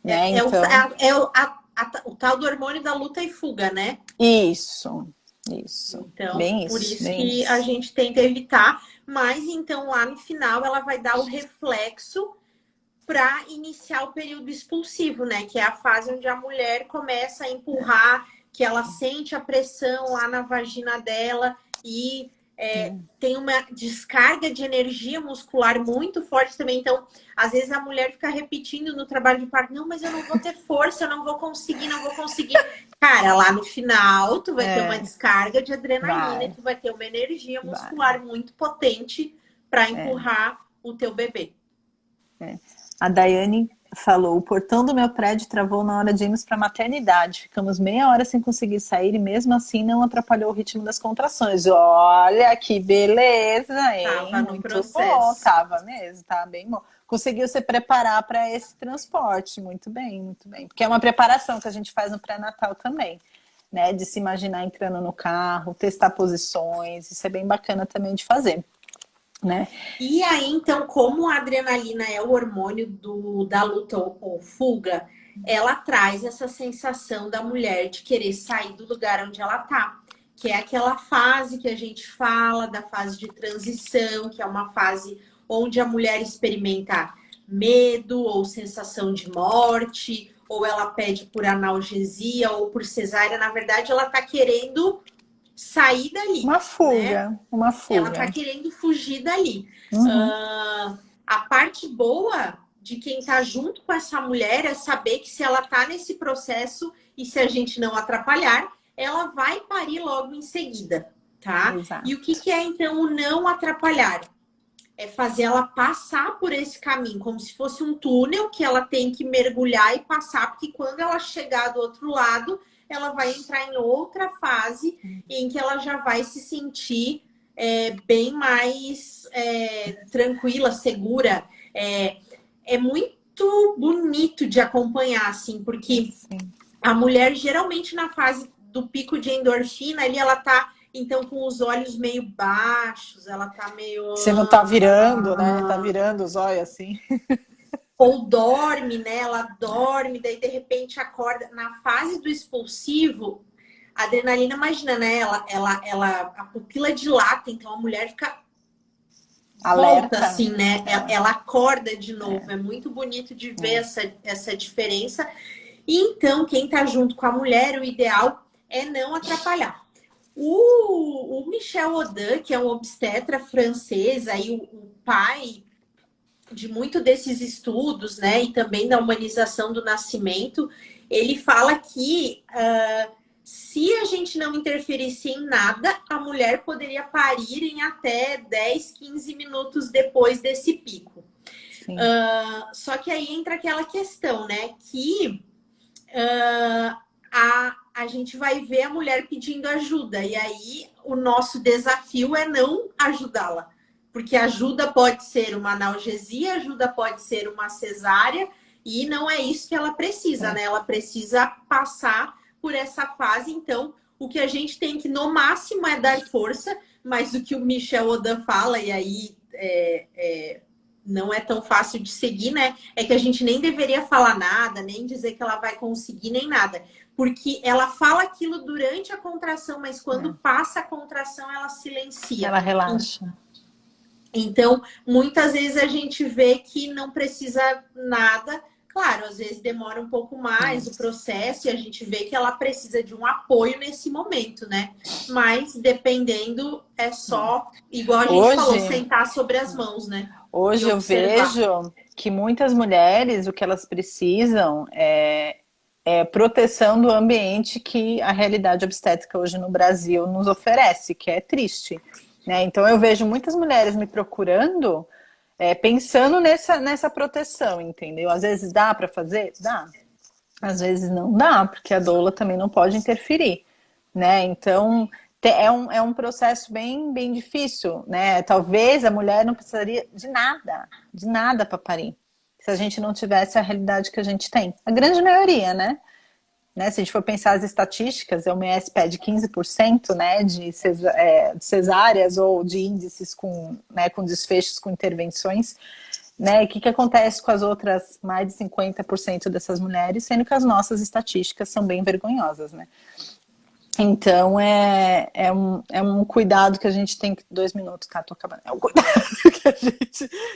né? É, Então, o tal do hormônio da luta e fuga, né? isso, Então, bem por isso, isso bem que a isso. gente tenta evitar, mas então lá no final ela vai dar o reflexo para iniciar o período expulsivo, né? Que é a fase onde a mulher começa a empurrar, que ela sente a pressão lá na vagina dela e tem uma descarga de energia muscular muito forte também. Então, às vezes a mulher fica repetindo no trabalho de parto, não, mas eu não vou ter força, eu não vou conseguir, não vou conseguir. Cara, lá no final, tu vai ter uma descarga de adrenalina e Vai, tu vai ter uma energia vai. muscular muito potente para empurrar o teu bebê. A Daiane falou: o portão do meu prédio travou na hora de irmos para a maternidade. Ficamos meia hora sem conseguir sair e mesmo assim não atrapalhou o ritmo das contrações. Olha que beleza, hein? Tava no Muito bom, processo. tava mesmo, tava bem bom. Conseguiu se preparar para esse transporte, muito bem, muito bem. Porque é uma preparação que a gente faz no pré-natal também, né? De se imaginar entrando no carro, testar posições, isso é bem bacana também de fazer, né? E aí, então, como a adrenalina é o hormônio da luta ou fuga, ela traz essa sensação da mulher de querer sair do lugar onde ela tá, que é aquela fase que a gente fala, da fase de transição, que é uma fase onde a mulher experimenta medo ou sensação de morte, ou ela pede por analgesia ou por cesárea. Na verdade, ela tá querendo sair dali, Uma né? fuga, uma Ela tá fuga. querendo fugir dali. Uhum. A parte boa de quem tá junto com essa mulher é saber que se ela tá nesse processo e se a gente não atrapalhar, ela vai parir logo em seguida, tá? E o que Exato. que é então o não atrapalhar? É fazer ela passar por esse caminho, como se fosse um túnel que ela tem que mergulhar e passar, porque quando ela chegar do outro lado, ela vai entrar em outra fase em que ela já vai se sentir bem mais tranquila, segura. É muito bonito de acompanhar, assim, porque Sim. a mulher geralmente na fase do pico de endorfina, ali ela tá então com os olhos meio baixos, ela tá meio Você não tá virando, né? Tá virando os olhos assim. ou dorme, né? Ela dorme, daí de repente acorda. Na fase do expulsivo, a adrenalina, imagina, né? A pupila dilata, então a mulher fica volta Alerta. assim, né? Ela acorda de novo. É. É muito bonito de ver essa diferença. E então, quem tá junto com a mulher, o ideal é não atrapalhar. O Michel Audin, que é um obstetra francês, aí o pai de muito desses estudos, né, e também da humanização do nascimento, ele fala que se a gente não interferisse em nada, a mulher poderia parir em até 10, 15 minutos depois desse pico. Só que aí entra aquela questão, né, que a gente vai ver a mulher pedindo ajuda, e aí o nosso desafio é não ajudá-la. Porque ajuda pode ser uma analgesia, ajuda pode ser uma cesárea, e não é isso que ela precisa, né? Ela precisa passar por essa fase. Então, o que a gente tem que, no máximo, é dar força, mas o que o Michel Odan fala, e aí não é tão fácil de seguir, né? É que a gente nem deveria falar nada, nem dizer que ela vai conseguir, nem nada. Porque ela fala aquilo durante a contração, mas quando passa a contração, ela silencia. Ela relaxa. Então, muitas vezes a gente vê que não precisa nada. Claro, às vezes demora um pouco mais o processo e a gente vê que ela precisa de um apoio nesse momento, né? Mas dependendo, é só, igual a gente falou, sentar sobre as mãos, né? Hoje eu vejo que muitas mulheres, o que elas precisam é proteção do ambiente que a realidade obstétrica hoje no Brasil nos oferece, que é triste, né? Então eu vejo muitas mulheres me procurando pensando nessa proteção, entendeu? Às vezes dá para fazer? Dá. Às vezes não dá, porque a doula também não pode interferir, né? Então é um processo bem, bem difícil, né? Talvez a mulher não precisaria de nada para parir, se a gente não tivesse a realidade que a gente tem. A grande maioria, né? Se a gente for pensar as estatísticas, a OMS pede 15%, né, de cesáreas ou de índices com desfechos com intervenções, né? E o que acontece com as outras mais de 50% dessas mulheres, sendo que as nossas estatísticas são bem vergonhosas, né? Então, é um cuidado que a gente tem que... 2 minutos, tá? Tô acabando. É um cuidado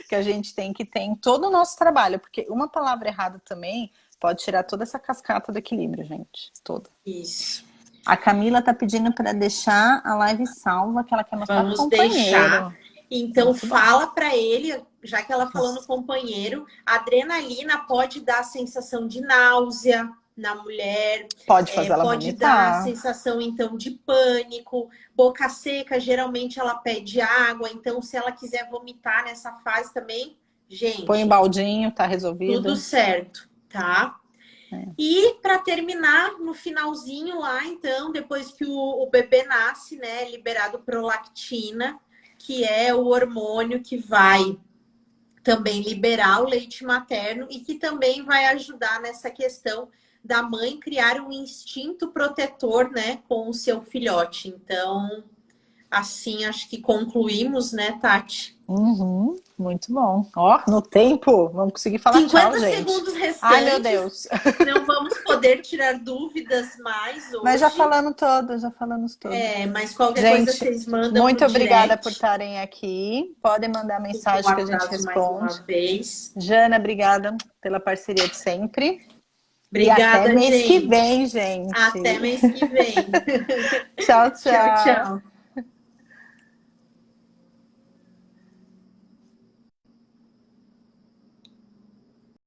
que a gente tem que ter em todo o nosso trabalho, porque uma palavra errada também pode tirar toda essa cascata do equilíbrio, gente. Toda. Isso. A Camila tá pedindo para deixar a live salva, que ela quer mostrar pro companheiro. Deixar. Então, muito fala para ele, já que ela falou no companheiro, a adrenalina pode dar a sensação de náusea na mulher, pode fazer ela pode vomitar. dar a sensação então de pânico, boca seca, geralmente ela pede água, então se ela quiser vomitar nessa fase também, gente, põe um baldinho, tá resolvido. Tudo certo, tá? E para terminar, no finalzinho lá, então, depois que o bebê nasce, né, é liberado prolactina, que é o hormônio que vai também liberar o leite materno e que também vai ajudar nessa questão da mãe criar um instinto protetor, né, com o seu filhote. Então, assim, acho que concluímos, né, Tati? Uhum, muito bom. Ó, no tempo, vamos conseguir falar 50 tchau, gente. segundos restantes. Ai, meu Deus. Não vamos poder tirar dúvidas mais hoje. Mas já falamos todos. Mas qualquer coisa vocês mandam muito obrigada direct. por estarem aqui. Podem mandar mensagem que a gente responde. Mais uma vez. Jana, obrigada pela parceria de sempre. Obrigada, e até mês gente. que vem, gente. Até mês que vem. Tchau, tchau. Tchau, tchau.